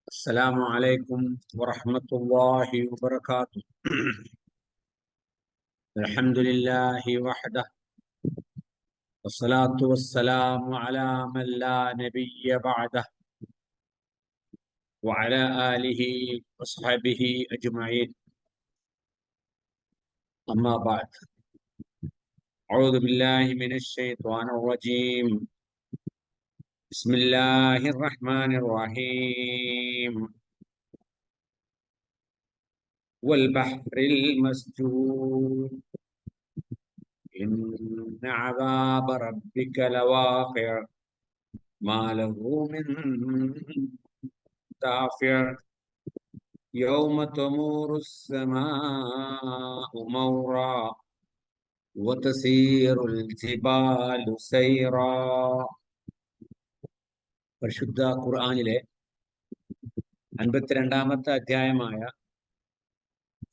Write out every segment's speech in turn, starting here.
السلام عليكم ورحمة الله وبركاته. الحمد لله وحده، والصلاة والسلام على من لا نبي بعده، وعلى آله وصحبه أجمعين. أما بعد، أعوذ بالله من الشيطان الرجيم. بسم الله الرحمن الرحيم. والبحر المسجور إن عذاب ربك لواقع ما له من دافع يوم تمور السماء مورا وتسير الجبال سيرا. പരിശുദ്ധ ഖുർആനിലെ 52-ാമത്തെ അധ്യായമായ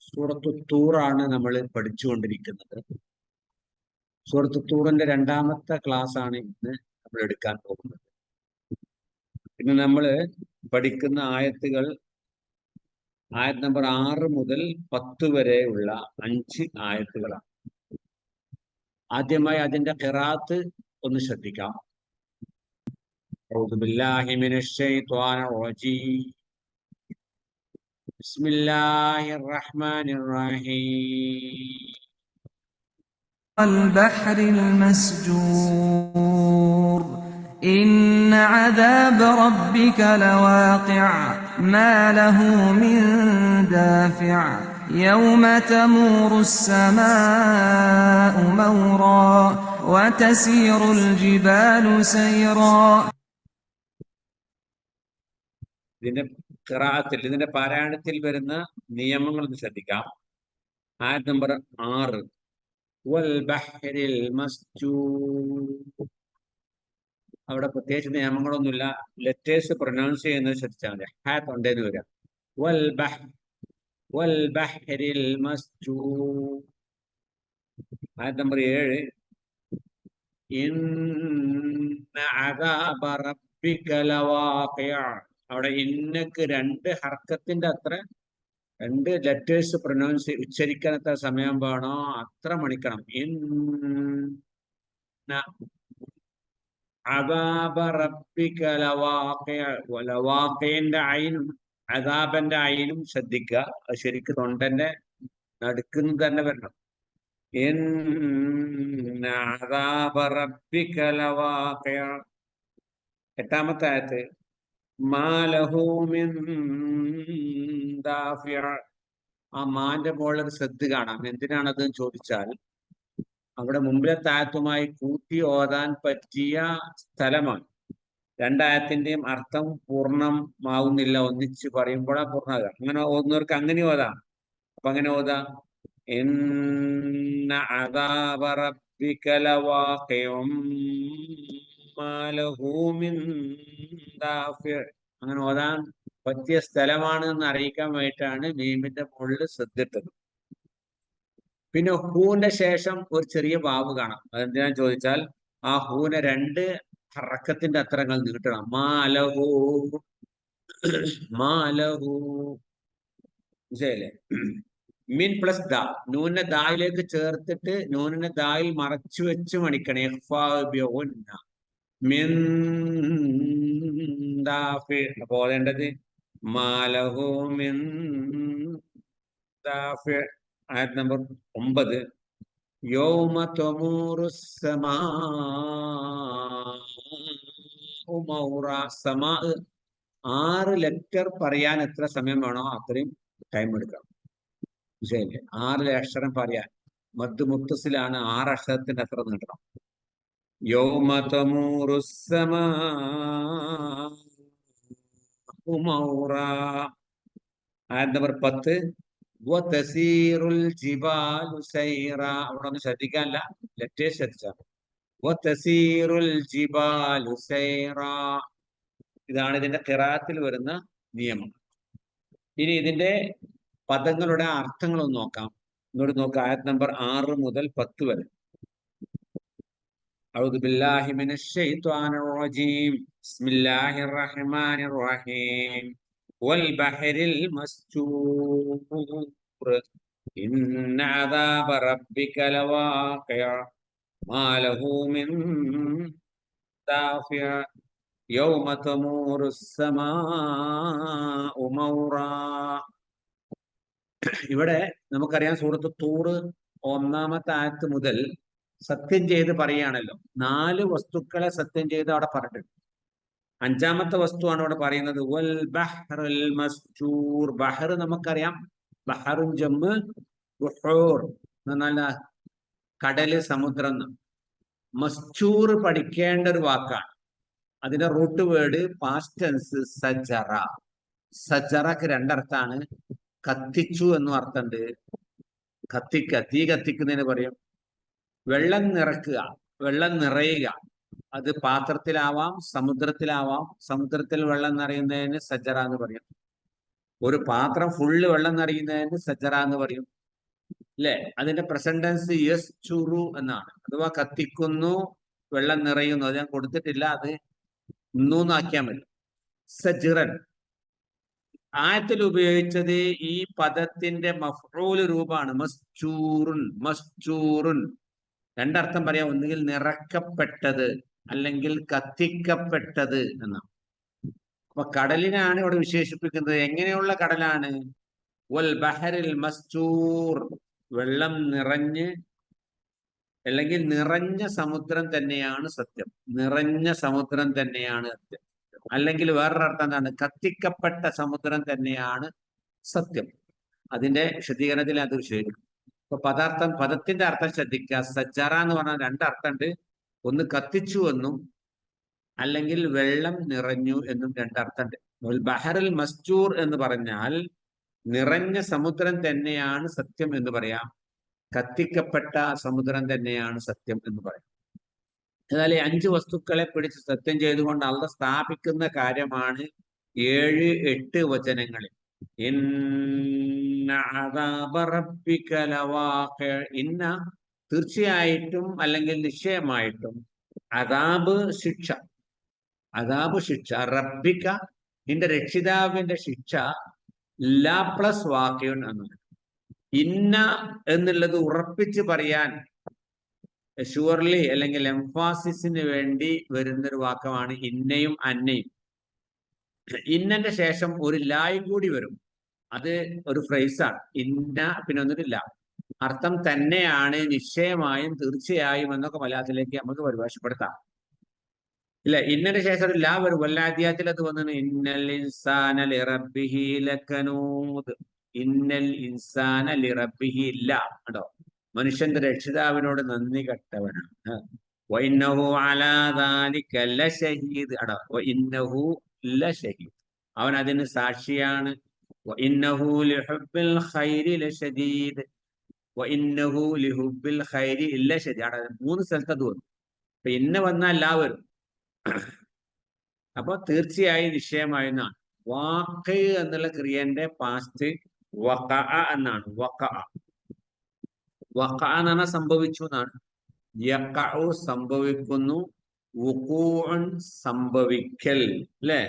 സൂറത്തു തൂറാണ് നമ്മൾ പഠിച്ചുകൊണ്ടിരിക്കുന്നത്. സൂറത്തു തൂറിന്റെ 2-ാമത്തെ ക്ലാസ് ആണ് ഇന്ന് നമ്മൾ എടുക്കാൻ പോകുന്നത്. ഇന്ന് നമ്മൾ പഠിക്കുന്ന ആയത്തുകൾ ആയത് നമ്പർ 6 മുതൽ 10 വരെയുള്ള 5 ആയത്തുകളാണ്. ആദ്യമായി അതിന്റെ ഖിറാഅത്ത് ഒന്ന് ശ്രദ്ധിക്കാം. أعوذ بالله من الشيطان الرجيم. بسم الله الرحمن الرحيم. البحر المسجور إن عذاب ربك لواقع ما له من دافع يوم تمور السماء مورا وتسير الجبال سيرا. ഇതിന്റെ പാരായണത്തിൽ വരുന്ന നിയമങ്ങൾ ഒന്ന് ശ്രദ്ധിക്കാം. ആയത് നമ്പർ 6. വൽബഹ്രിൽ മസ്ജൂർ. അവിടെ പ്രത്യേകിച്ച് നിയമങ്ങളൊന്നുമില്ല. ലെറ്റേഴ്സ് പ്രൊനൗൺസ് ചെയ്യുന്നത് ശ്രദ്ധിച്ചാൽ മതി. ഹാ തൊണ്ടേന്ന് വരാം. വൽബഹ്രിൽ മസ്ജൂർ. ആയത് നമ്പർ 7. ഇന്ന അദാബ റബ്ബിക ലവാഖിഅ. അവിടെ ഇന്നക്ക് 2 ഹർക്കത്തിന്റെ അത്ര 2 ലെറ്റേഴ്സ് പ്രൊനൗൺസ് ഉച്ചരിക്കാൻ എത്ര സമയം വേണോ അത്ര മണിക്കണം. ഇന്ന അദാബ റബ്ബിക ലവാഖിഅ. ലവാഖിന്റെ ഐനും അദാബന്റെ ഐനും ശ്രദ്ധിക്കുക. അത് ശരിക്ക് തൊണ്ടന്റെ നടുക്കുന്ന തന്നെ വരണം. ഇന്ന അദാബ റബ്ബിക ലവാഖിഅ. 8-ാമത്തെ ആയത്ത് മാലഹു മിൻ ദാഫിഅ. ആ മാന്റെ മുകളിൽ ശ്രദ്ധ കാണാം. എന്തിനാണത് ചോദിച്ചാൽ അവിടെ മുമ്പിലത്തെ ആയത്തുമായി കൂട്ടി ഓതാൻ പറ്റിയ സ്ഥലമാണ്. 2 ആയത്തിന്റെയും അർത്ഥം പൂർണ്ണമാവുന്നില്ല. ഒന്നിച്ച് പറയുമ്പോഴാ പൂർണ്ണത. അങ്ങനെ ഓതുന്നവർക്ക് അങ്ങനെ ഓതാം. അപ്പൊ അങ്ങനെ ഓതാം. ഇന്ന അദാബ റബ്ബിക ലവാഖിഉം മാ ലഹു മിൻ ദാഫിഅ. അങ്ങനെ ഓതാൻ പറ്റിയ സ്ഥലമാണ് എന്ന് അറിയിക്കാൻ വേണ്ടിയിട്ടാണ് മീമിന്റെ മുകളിൽ ശ്രദ്ധിട്ടത്. പിന്നെ ഹൂന്റെ ശേഷം ഒരു ചെറിയ വാവ് കാണാം. അതെന്തിനാന്ന് ചോദിച്ചാൽ ആ ഹൂനെ 2 ഹറക്കത്തിന്റെ അത്രങ്ങൾ നീട്ടണം. മാലഹു മനസ്സിലായില്ലേ? മീൻ പ്ലസ് ദാ. നൂനെ ദായിലേക്ക് ചേർത്തിട്ട് നൂനിനെ ദായിൽ മറച്ചു വെച്ച് മണിക്കണേ. അപ്പൊ ഓതേണ്ടത് മാലഹു മിൻ ദാഫിഅ. ആയത് നമ്പർ 9. യൗമ തമൂറു സമാഉ മൗറാ. സമാ 6 ലെറ്റർ പറയാൻ എത്ര സമയം വേണോ അത്രയും ടൈം എടുക്കണം. ശരിയല്ലേ? 6 അക്ഷരം പറയാൻ മദ് മുത്തസിലാണ്. 6 അക്ഷരത്തിന്റെ അത്ര നീട്ടണം. യൗമ തമൂറു സമാഉ മൗറാ. ആയത് നമ്പർ 10. വതസീറുൽ ജിബാലു സൈറാ. അവിടെ ഒന്നും ശ്രദ്ധിക്കാനില്ല, ലെറ്റേഴ്സ് ശ്രദ്ധിച്ചാൽ. വതസീറുൽ ജിബാലു സൈറാ. ഇതാണ് ഇതിന്റെ ഖിറാഅത്തിൽ വരുന്ന നിയമം. ഇനി ഇതിന്റെ പദങ്ങളുടെ അർത്ഥങ്ങളൊന്ന് നോക്കാം. ഇങ്ങോട്ട് നോക്കാം. ആയത് നമ്പർ 6 മുതൽ 10 വരെ. أعوذ بالله من الشيطان الرجيم. بسم الله الرحمن الرحيم. വൽബഹരിൽ മസ്ജൂർ ഇന്ന അദാബ റബ്ബിക ലവാഖിഅ മാ ലഹു മിൻ ദാഫിഅ യൗമ തമൂറു സ്സമാഉ മൗറാ. ഇവിടെ നമുക്കറിയാം സൂറത്ത് തൂറ് 1-ാമത്തെ ആയത്ത് മുതൽ സത്യം ചെയ്ത് പറയുകയാണല്ലോ. 4 വസ്തുക്കളെ സത്യം ചെയ്ത് അവിടെ പറഞ്ഞിട്ടുണ്ട്. 5-ാമത്തെ വസ്തുവാണ് ഇവിടെ പറയുന്നത്. വൽ ബഹ്റുൽ മസ്ജൂർ. ബഹർ നമുക്കറിയാം, ബഹറുൻ ജമ്മ് ബുഹൂർ എന്നാൽ കടല്, സമുദ്രം. മസ്ജൂർ പഠിക്കേണ്ട ഒരു വാക്കാണ്. അതിന്റെ റൂട്ട് വേർഡ് പാസ്റ്റ് ടെൻസ് സജറ. സജറക്ക് 2 അർത്ഥമാണ്. കത്തിച്ചു എന്നും അർത്ഥമുണ്ട്. തീ കത്തിക്കുന്നതിന് പറയും. വെള്ളം നിറക്കുക, വെള്ളം നിറയുക. അത് പാത്രത്തിലാവാം, സമുദ്രത്തിലാവാം. സമുദ്രത്തിൽ വെള്ളം നിറയുന്നതിന് സജറ എന്ന് പറയും. ഒരു പാത്രം ഫുള്ള് വെള്ളം നിറയുന്നതിന് സജറ എന്ന് പറയും, അല്ലെ? അതിന്റെ പ്രസന്റ് ടെൻസ് യസ് ചുറു എന്നാണ്. അഥവാ കത്തിക്കുന്നു, വെള്ളം നിറയുന്നു. അത് ഞാൻ കൊടുത്തിട്ടില്ല, അത് ഇന്നൂന്നാക്കിയാൽ മതി. സജിറൻ ആയത്തിൽ ഉപയോഗിച്ചത് ഈ പദത്തിന്റെ മഫ്ഊല് രൂപമാണ്. മസ്ചൂറുൻ. മസ്ചൂറുൻ 2 അർത്ഥം പറയാം. ഒന്നുകിൽ നിറക്കപ്പെട്ടത് അല്ലെങ്കിൽ കത്തിക്കപ്പെട്ടത് എന്നാണ്. അപ്പൊ കടലിനാണ് ഇവിടെ വിശേഷിപ്പിക്കുന്നത്. എങ്ങനെയുള്ള കടലാണ്? വൽ ബഹരിൽ മസ്ചൂർ. വെള്ളം നിറഞ്ഞ് അല്ലെങ്കിൽ നിറഞ്ഞ സമുദ്രം തന്നെയാണ് സത്യം. നിറഞ്ഞ സമുദ്രം തന്നെയാണ് സത്യം. അല്ലെങ്കിൽ വേറൊരർത്ഥം എന്താണ്? കത്തിക്കപ്പെട്ട സമുദ്രം തന്നെയാണ് സത്യം. അതിന്റെ വിശദീകരണത്തിൽ അത് വിശദീകരിക്കും. അപ്പൊ പദത്തിന്റെ അർത്ഥം ശ്രദ്ധിക്കുക. സജറ എന്ന് പറഞ്ഞാൽ 2 അർത്ഥമുണ്ട്. ഒന്ന് കത്തിച്ചു എന്നും അല്ലെങ്കിൽ വെള്ളം നിറഞ്ഞു എന്നും 2 അർത്ഥമുണ്ട്. ബഹറുൽ മസ്ജൂർ എന്ന് പറഞ്ഞാൽ നിറഞ്ഞ സമുദ്രം തന്നെയാണ് സത്യം എന്ന് പറയാം. കത്തിക്കപ്പെട്ട സമുദ്രം തന്നെയാണ് സത്യം എന്ന് പറയാം. എന്നാൽ ഈ 5 വസ്തുക്കളെ പിടിച്ച് സത്യം ചെയ്തുകൊണ്ട് അള്ളാഹ് സ്ഥാപിക്കുന്ന കാര്യമാണ് 7, 8 വചനങ്ങളിൽ. ഇന്ന അദാബ റബ്ബിക ലവാഖിഅ. ഇന്ന തീർച്ചയായിട്ടും അല്ലെങ്കിൽ നിശ്ചയമായിട്ടും, അദാബ് ശിക്ഷ. അദാബ് ശിക്ഷ. റബ്ബിക നിന്റെ രക്ഷിതാവിന്റെ ശിക്ഷ. ലാ പ്ലസ് വാഖിഉൻ എന്നാണ്. ഇന്ന എന്നുള്ളത് ഉറപ്പിച്ച് പറയാൻ ഷുവർലി അല്ലെങ്കിൽ എംഫാസിസിന് വേണ്ടി വരുന്നൊരു വാക്കമാണ് ഇന്നയും അന്നയും. ഇന്നന്റെ ശേഷം ഒരു ലായും കൂടി വരും. അത് ഒരു ഫ്രേസാണ്. ഇന്ന പിന്നെ ഒന്നിട്ടില്ല. അർത്ഥം തന്നെയാണ്, നിശ്ചയമായും, തീർച്ചയായും എന്നൊക്കെ മലയാളത്തിലേക്ക് നമുക്ക് പരിഭാഷപ്പെടുത്താം. ഇല്ല, ഇന്നന്റെ ശേഷം ഒരു ലാ വരും. വല്ലാദ്യാത്തിൽ അത് വന്നത് ഇന്നൽ ഇൻസാന ലിറബ്ബിഹി ലകനൂദ്. ഇന്നൽ ഇൻസാന ലിറബ്ബിഹി ഇല്ല കേട്ടോ. മനുഷ്യന്റെ രക്ഷിതാവിനോട് നന്ദി കെട്ടവനാണ്. വഇന്നഹു അലാ ദാലിക ലശഹീദ്. അടോ വഇന്നഹു ലശഹീദ്. അവൻ അതിന് സാക്ഷിയാണ്. വഇന്നഹു ലിഹുബ്ബിൽ ഖൈരി ലശദീദ്. വഇന്നഹു ലിഹുബ്ബിൽ ഖൈരി ലശദീദ്. അടോ 3 സ്ഥലത്ത് അത് വന്നു. അപ്പൊ ഇന്ന വന്നാൽ ലാ വരും. അപ്പൊ തീർച്ചയായും, നിശ്ചയമായെന്നാണ്. വാഖ് എന്നുള്ള ക്രിയന്റെ പാസ്റ്റ് വഖഅ എന്നാണ്. വഖഅ. വഖഅ എന്ന് പറഞ്ഞാൽ സംഭവിച്ചു എന്നാണ്. യഖഉ സംഭവിക്കുന്നു. വുഖൂഉൻ സംഭവിക്കൽ. അല്ലെ?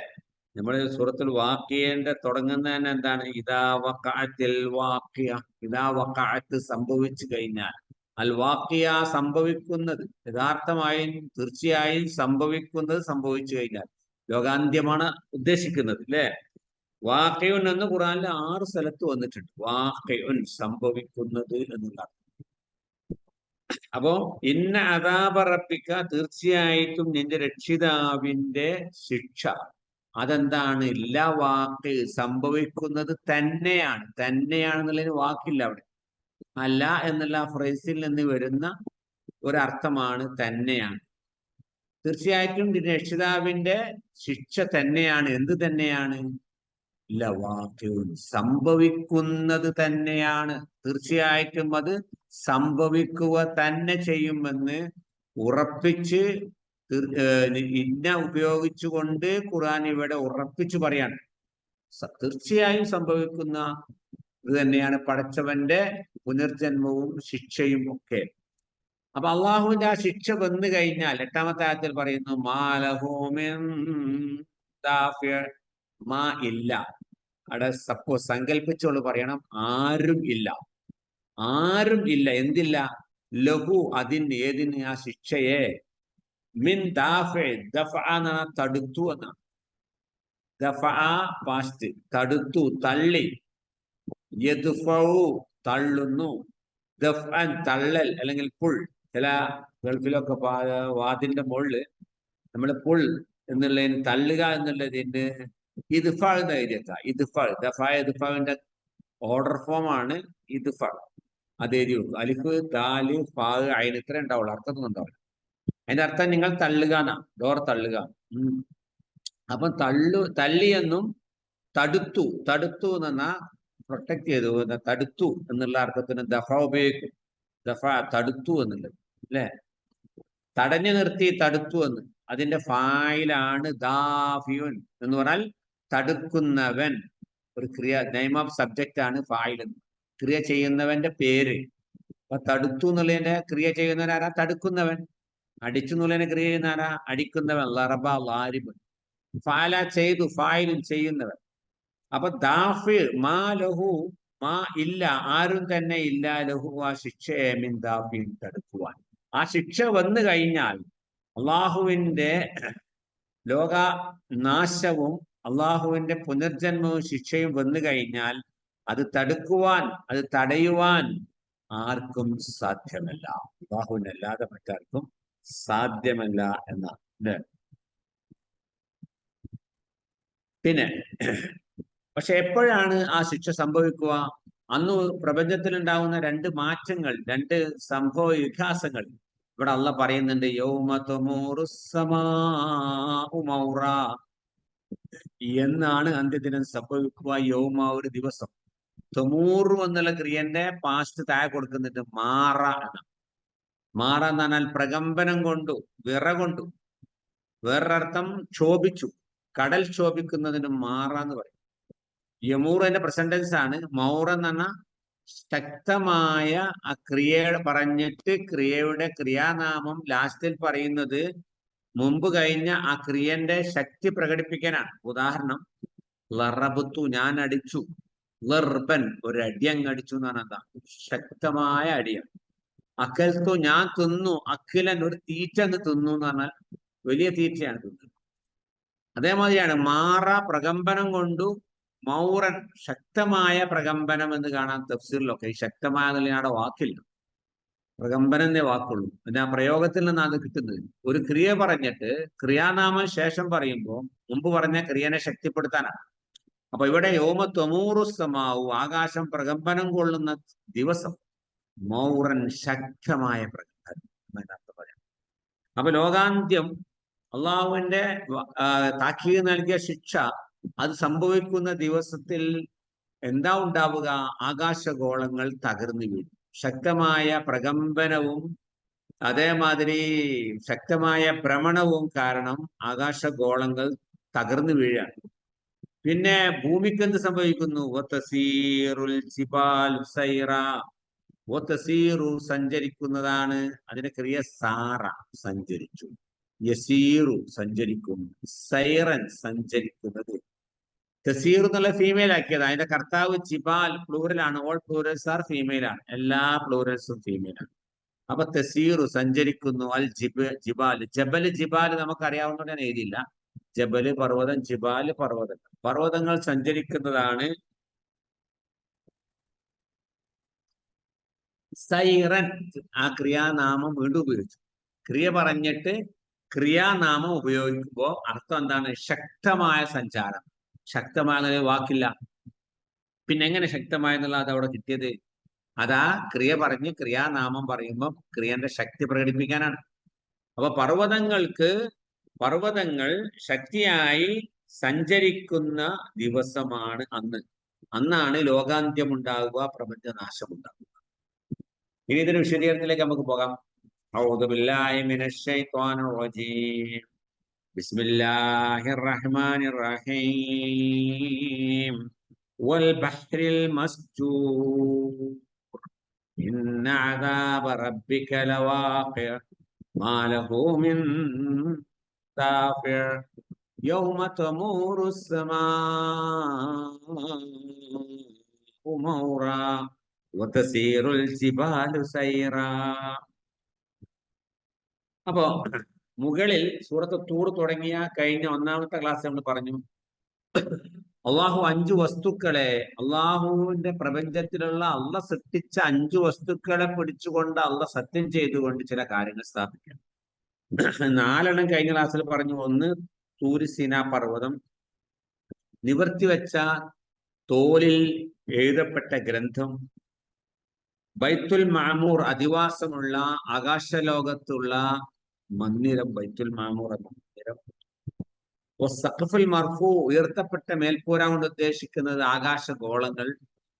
നമ്മൾ സൂറത്തുൽ വാഖിയന്റെ തുടങ്ങുന്ന തന്നെ എന്താണ്? ഇദാ വഖഅത്തിൽ വാഖിയ. ഇദാ വഖഅത്ത് സംഭവിച്ചു കഴിഞ്ഞാൽ. അൽ വാഖിയ സംഭവിക്കുന്നത്. യഥാർത്ഥമായും തീർച്ചയായും സംഭവിക്കുന്നത്, സംഭവിച്ചു കഴിഞ്ഞാൽ. ലോകാന്ത്യമാണ് ഉദ്ദേശിക്കുന്നത്, അല്ലെ? വാഖിഉൻ എന്ന് ഖുർആനിൽ 6 സ്ഥലത്ത് വന്നിട്ടുണ്ട്. വാഖിഉൻ സംഭവിക്കുന്നത് എന്നുള്ള. അപ്പോ ഇന്ന അദാബ റബ്ബിക തീർച്ചയായിട്ടും നിന്റെ രക്ഷിതാവിന്റെ ശിക്ഷ. അതെന്താണ്? ലവാഖി സംഭവിക്കുന്നത് തന്നെയാണ്. തന്നെയാണെന്നുള്ളതിന് വാക്കില്ല അവിടെ. അല്ല എന്നുള്ള ഫ്രേസിൽ നിന്ന് വരുന്ന ഒരർത്ഥമാണ് തന്നെയാണ്. തീർച്ചയായിട്ടും രക്ഷിതാവിന്റെ ശിക്ഷ തന്നെയാണ്. എന്ത് തന്നെയാണ്? ലവാഖിഉൻ സംഭവിക്കുന്നത് തന്നെയാണ്. തീർച്ചയായിട്ടും അത് സംഭവിക്കുക തന്നെ ചെയ്യുമെന്ന് ഉറപ്പിച്ച് ഇന്ന ഉപയോഗിച്ചുകൊണ്ട് ഖുർആൻ ഇവിടെ ഉറപ്പിച്ചു പറയാണ്. തീർച്ചയായും സംഭവിക്കുന്ന ഇത് തന്നെയാണ് പടച്ചവന്റെ പുനർജന്മവും ശിക്ഷയും ഒക്കെ. അപ്പൊ അള്ളാഹുവിന്റെ ആ ശിക്ഷ വന്നു കഴിഞ്ഞാൽ 8-ാമത്തെ ആയത്തിൽ പറയുന്നു മാ ലഹു മിൻ ദാഫിഅ. മാ ഇല്ല. അവിടെ സപ്പോസ് സങ്കല്പിച്ചോളൂ പറയണം, ആരും ഇല്ല, ആരും ഇല്ല. എന്തില്ല? ലഹു അതിന്, ഏതിന്? ആ ശിക്ഷയെ. മിൻ ദാഫിഇ, ദഫഅ എന്ന തടുത്തു എന്നാണ്. ദഫഅ പാസ്റ്റ്, തടുത്തു, തള്ളി. യദ്ഫഉ തള്ളുന്നു, ദഫ്അൻ തള്ളൽ അല്ലെങ്കിൽ പുൾ. ചില ഗൾഫിലൊക്കെ വാതിന്റെ മുകളില് നമ്മൾ പുൾ എന്നുള്ളതിന്, തള്ളുക എന്നുള്ളതിന് ഇദ്ഫ എന്ന് എഴുതിയേക്കാം. ഇദ്ഫ, ദഫ ഇദ്ഫാവിന്റെ ഓർഡർ ഫോം ആണ് ഇദ്ഫ. അത് എഴുതി വെക്കും. അലിഫ് ദാല് ഫാ അയിന് ഇത്ര ഉണ്ടാവുള്ളൂ, അർത്ഥമൊന്നും ഉണ്ടാവില്ല. അതിന്റെ അർത്ഥം നിങ്ങൾ തള്ളുക എന്നാ, ഡോർ തള്ളുക. അപ്പൊ തള്ളിയെന്നും തടുത്തു, തടുത്തു എന്നാ പ്രൊട്ടക്ട് ചെയ്തു, തടുത്തു എന്നുള്ള അർത്ഥത്തിന് ദഫ ഉപയോഗിക്കും. ദഫ തടുത്തു എന്നുള്ളത് അല്ലെ, തടഞ്ഞു നിർത്തി, തടുത്തു എന്ന്. അതിന്റെ ഫായിലാണ് ദാഫിയുൻ എന്ന് പറഞ്ഞാൽ തടുക്കുന്നവൻ. ഒരു ക്രിയ, നെയിം ഓഫ് സബ്ജക്റ്റ് ആണ് ഫായിൽ എന്ന്, ക്രിയ ചെയ്യുന്നവന്റെ പേര്. അപ്പൊ തടുത്തു എന്നുള്ളതിന്റെ ക്രിയ ചെയ്യുന്നവനാരാ? തടുക്കുന്നവൻ. അടിച്ചു എന്നുള്ളതിനെ ക്രിയ ചെയ്യുന്ന ആരാ? അടിക്കുന്നവൻ. ലറബ ലാരിബ്. ഫാല ചെയ്തു, ഫായിലും ചെയ്യുന്നവൻ. അപ്പൊ ദാഫി മാ ലഹു, മാ ഇല്ല, ആരും തന്നെ ഇല്ല, ലഹു ആ ശിക്ഷയെ, മിൻ ദാഫിൻ തടുക്കുവാൻ. ആ ശിക്ഷ വന്നു കഴിഞ്ഞാൽ, അള്ളാഹുവിന്റെ ലോക നാശവും അള്ളാഹുവിന്റെ പുനർജന്മവും ശിക്ഷയും വന്നു കഴിഞ്ഞാൽ അത് തടുക്കുവാൻ, അത് തടയുവാൻ ആർക്കും സാധ്യമല്ല. അള്ളാഹുവിനല്ലാതെ മറ്റാർക്കും സാധ്യമല്ല എന്നാണ്. പിന്നെ പക്ഷെ എപ്പോഴാണ് ആ ശിക്ഷ സംഭവിക്കുക? അന്ന് പ്രപഞ്ചത്തിലുണ്ടാവുന്ന രണ്ട് മാറ്റങ്ങൾ, രണ്ട് സംഭവ വികാസങ്ങൾ ഇവിടെ അള്ളാഹ് പറയുന്നുണ്ട്. യൗമ തമൂറു സ്സമാഉ മൗറാ എന്നാണ് അന്ത്യദിനം സംഭവിക്കുക. യൗമ ഒരു ദിവസം. തമൂറു എന്നുള്ള ക്രിയന്റെ പാസ്റ്റ് താഴെ കൊടുക്കുന്നുണ്ട് മാറ എന്ന. മാറ എന്ന് പറഞ്ഞാൽ പ്രകമ്പനം കൊണ്ടു, വിറ കൊണ്ടു. വേറൊരർത്ഥം ക്ഷോഭിച്ചു, കടൽ ക്ഷോഭിക്കുന്നതിന് മാറ എന്ന് പറയും. യമൂറിന്റെ പ്രസന്റൻസ് ആണ്. മൗറ എന്ന് പറഞ്ഞാൽ ശക്തമായ ആ ക്രിയ പറഞ്ഞിട്ട് ക്രിയയുടെ ക്രിയാനാമം ലാസ്റ്റിൽ പറയുന്നത് മുമ്പ് കഴിഞ്ഞ ആ ക്രിയന്റെ ശക്തി പ്രകടിപ്പിക്കാനാണ്. ഉദാഹരണം, ലറബത്തു ഞാൻ അടിച്ചു, ലർബൻ ഒരു അടി അങ്ങ് അടിച്ചു എന്ന് പറഞ്ഞാൽ എന്താ? ശക്തമായ അടിയാണ്. അക്കൽത്തു ഞാൻ തിന്നു, അഖിലൻ ഒരു തീറ്റ അങ്ങ് തിന്നു എന്ന് പറഞ്ഞാൽ വലിയ തീറ്റയാണ് തിന്നത്. അതേമാതിരിയാണ് മാറ പ്രകമ്പനം കൊണ്ടു, മൗറൻ ശക്തമായ പ്രകമ്പനം എന്ന് കാണാൻ തഫ്സീറിലൊക്കെ. ഈ ശക്തമായ നിലയുടെ വാക്കില്ല, പ്രകമ്പനം എന്നേ വാക്കുള്ളൂ. പിന്നെ ആ പ്രയോഗത്തിൽ നിന്നാണ് അത് കിട്ടുന്നത്. ഒരു ക്രിയ പറഞ്ഞിട്ട് ക്രിയാനാമം ശേഷം പറയുമ്പോൾ മുമ്പ് പറഞ്ഞ ക്രിയനെ ശക്തിപ്പെടുത്താനാണ്. അപ്പൊ ഇവിടെ യോമ ത്വമൂറുസ്സമാവു ആകാശം പ്രകമ്പനം കൊള്ളുന്ന ദിവസം, മൗറൻ ശക്തമായ പ്രകമ്പനം എന്നതിനർത്ഥം പറയാം. അപ്പൊ ലോകാന്ത്യം, അള്ളാഹുവിന്റെ താക്കീത് നൽകിയ ശിക്ഷ അത് സംഭവിക്കുന്ന ദിവസത്തിൽ എന്താ ഉണ്ടാവുക? ആകാശഗോളങ്ങൾ തകർന്നു വീഴും. ശക്തമായ പ്രകമ്പനവും അതേമാതിരി ശക്തമായ ഭ്രമണവും കാരണം ആകാശഗോളങ്ങൾ തകർന്നു വീഴാണ്. പിന്നെ ഭൂമിക്ക് എന്ത് സംഭവിക്കുന്നു? സഞ്ചരിക്കുന്നതാണ്. അതിന്റെ ക്രിയ സാറ, സഞ്ചരിച്ചു. യസീറു സഞ്ചരിക്കുന്നു, സൈറൻ സഞ്ചരിക്കുന്നത്. തസീർ എന്നുള്ള ഫീമെയിൽ ആക്കിയത്. അതിന്റെ കർത്താവ് ജിബാൽ പ്ലൂറലാണ്. ഓൾ പ്ലൂറൽസ് ആർ ഫീമെയിൽ ആണ്, എല്ലാ പ്ലൂറൽസും ഫീമെയിൽ ആണ്. അപ്പൊ തസീറു സഞ്ചരിക്കുന്നു. അൽ ജിബാൽ, ജബൽ ജിബാൽ നമുക്കറിയാവുന്ന ഞാൻ എഴുതിയില്ല. ജബല് പർവ്വതം, ജിബാല് പർവ്വതങ്ങൾ. പർവ്വതങ്ങൾ സഞ്ചരിക്കുന്നതാണ്. സൈറൻ ആ ക്രിയാനാമം വീണ്ടും ഉപയോഗിച്ചു. ക്രിയ പറഞ്ഞിട്ട് ക്രിയാനാമം ഉപയോഗിക്കുമ്പോൾ അർത്ഥം എന്താണ്? ശക്തമായ സഞ്ചാരം. ശക്തമായ വാക്കില്ല, പിന്നെ എങ്ങനെ ശക്തമായ എന്നുള്ള അത് അവിടെ കിട്ടിയത്? അതാ ക്രിയ പറഞ്ഞ് ക്രിയാനാമം പറയുമ്പോൾ ക്രിയന്റെ ശക്തി പ്രകടിപ്പിക്കാനാണ്. അപ്പൊ പർവ്വതങ്ങൾ ശക്തിയായി സഞ്ചരിക്കുന്ന ദിവസമാണ് അന്ന്. അന്നാണ് ലോകാന്ത്യം ഉണ്ടാകുക, പ്രപഞ്ചനാശം ഉണ്ടാകുക. ഇനി ഇതിന്റെ വിശദീകരണത്തിലേക്ക് നമുക്ക് പോകാം. അഊദു ബില്ലാഹി മിനശ് ശൈത്വാനിർ റജീം. ബിസ്മില്ലാഹിർ റഹ്മാനിർ റഹീം. വൽ ബഹ്രിൽ മസ്ജൂർ. ഇന്ന അദാബ റബ്ബിക ലവാഖിഅ മാ ലഹു മിൻ ദാഫിഅ. യൗമ തമൂറു സ്സമാഉ മൗറാ വതസീറുൽ ജിബാലു സൈറാ. അപ്പോ മുകളിൽ സൂറത്ത് തൂർ തുടങ്ങിയ കഴിഞ്ഞ ഒന്നാമത്തെ ക്ലാസ് നമ്മൾ പറഞ്ഞു, അള്ളാഹു 5 വസ്തുക്കളെ, അള്ളാഹുവിന്റെ പ്രപഞ്ചത്തിലുള്ള അള്ള സൃഷ്ടിച്ച 5 വസ്തുക്കളെ പിടിച്ചുകൊണ്ട് അള്ള സത്യം ചെയ്തുകൊണ്ട് ചില കാര്യങ്ങൾ സ്ഥാപിക്കണം. 4 കഴിഞ്ഞ ക്ലാസ്സിൽ പറഞ്ഞു. ഒന്ന്, തൂരി സീനാ പർവ്വതം, നിവർത്തി വെച്ച തോലിൽ എഴുതപ്പെട്ട ഗ്രന്ഥം, ബൈത്തുൽ മാമൂർ അധിവാസമുള്ള ആകാശലോകത്തുള്ള മന്ദിരം, ബൈത്തുൽ മാമൂർ എന്ന മന്ദിരം, സഖഫുൽ മർഫൂ ഉയർത്തപ്പെട്ട മേൽക്കൂര കൊണ്ട് ഉദ്ദേശിക്കുന്നത് ആകാശഗോളങ്ങൾ.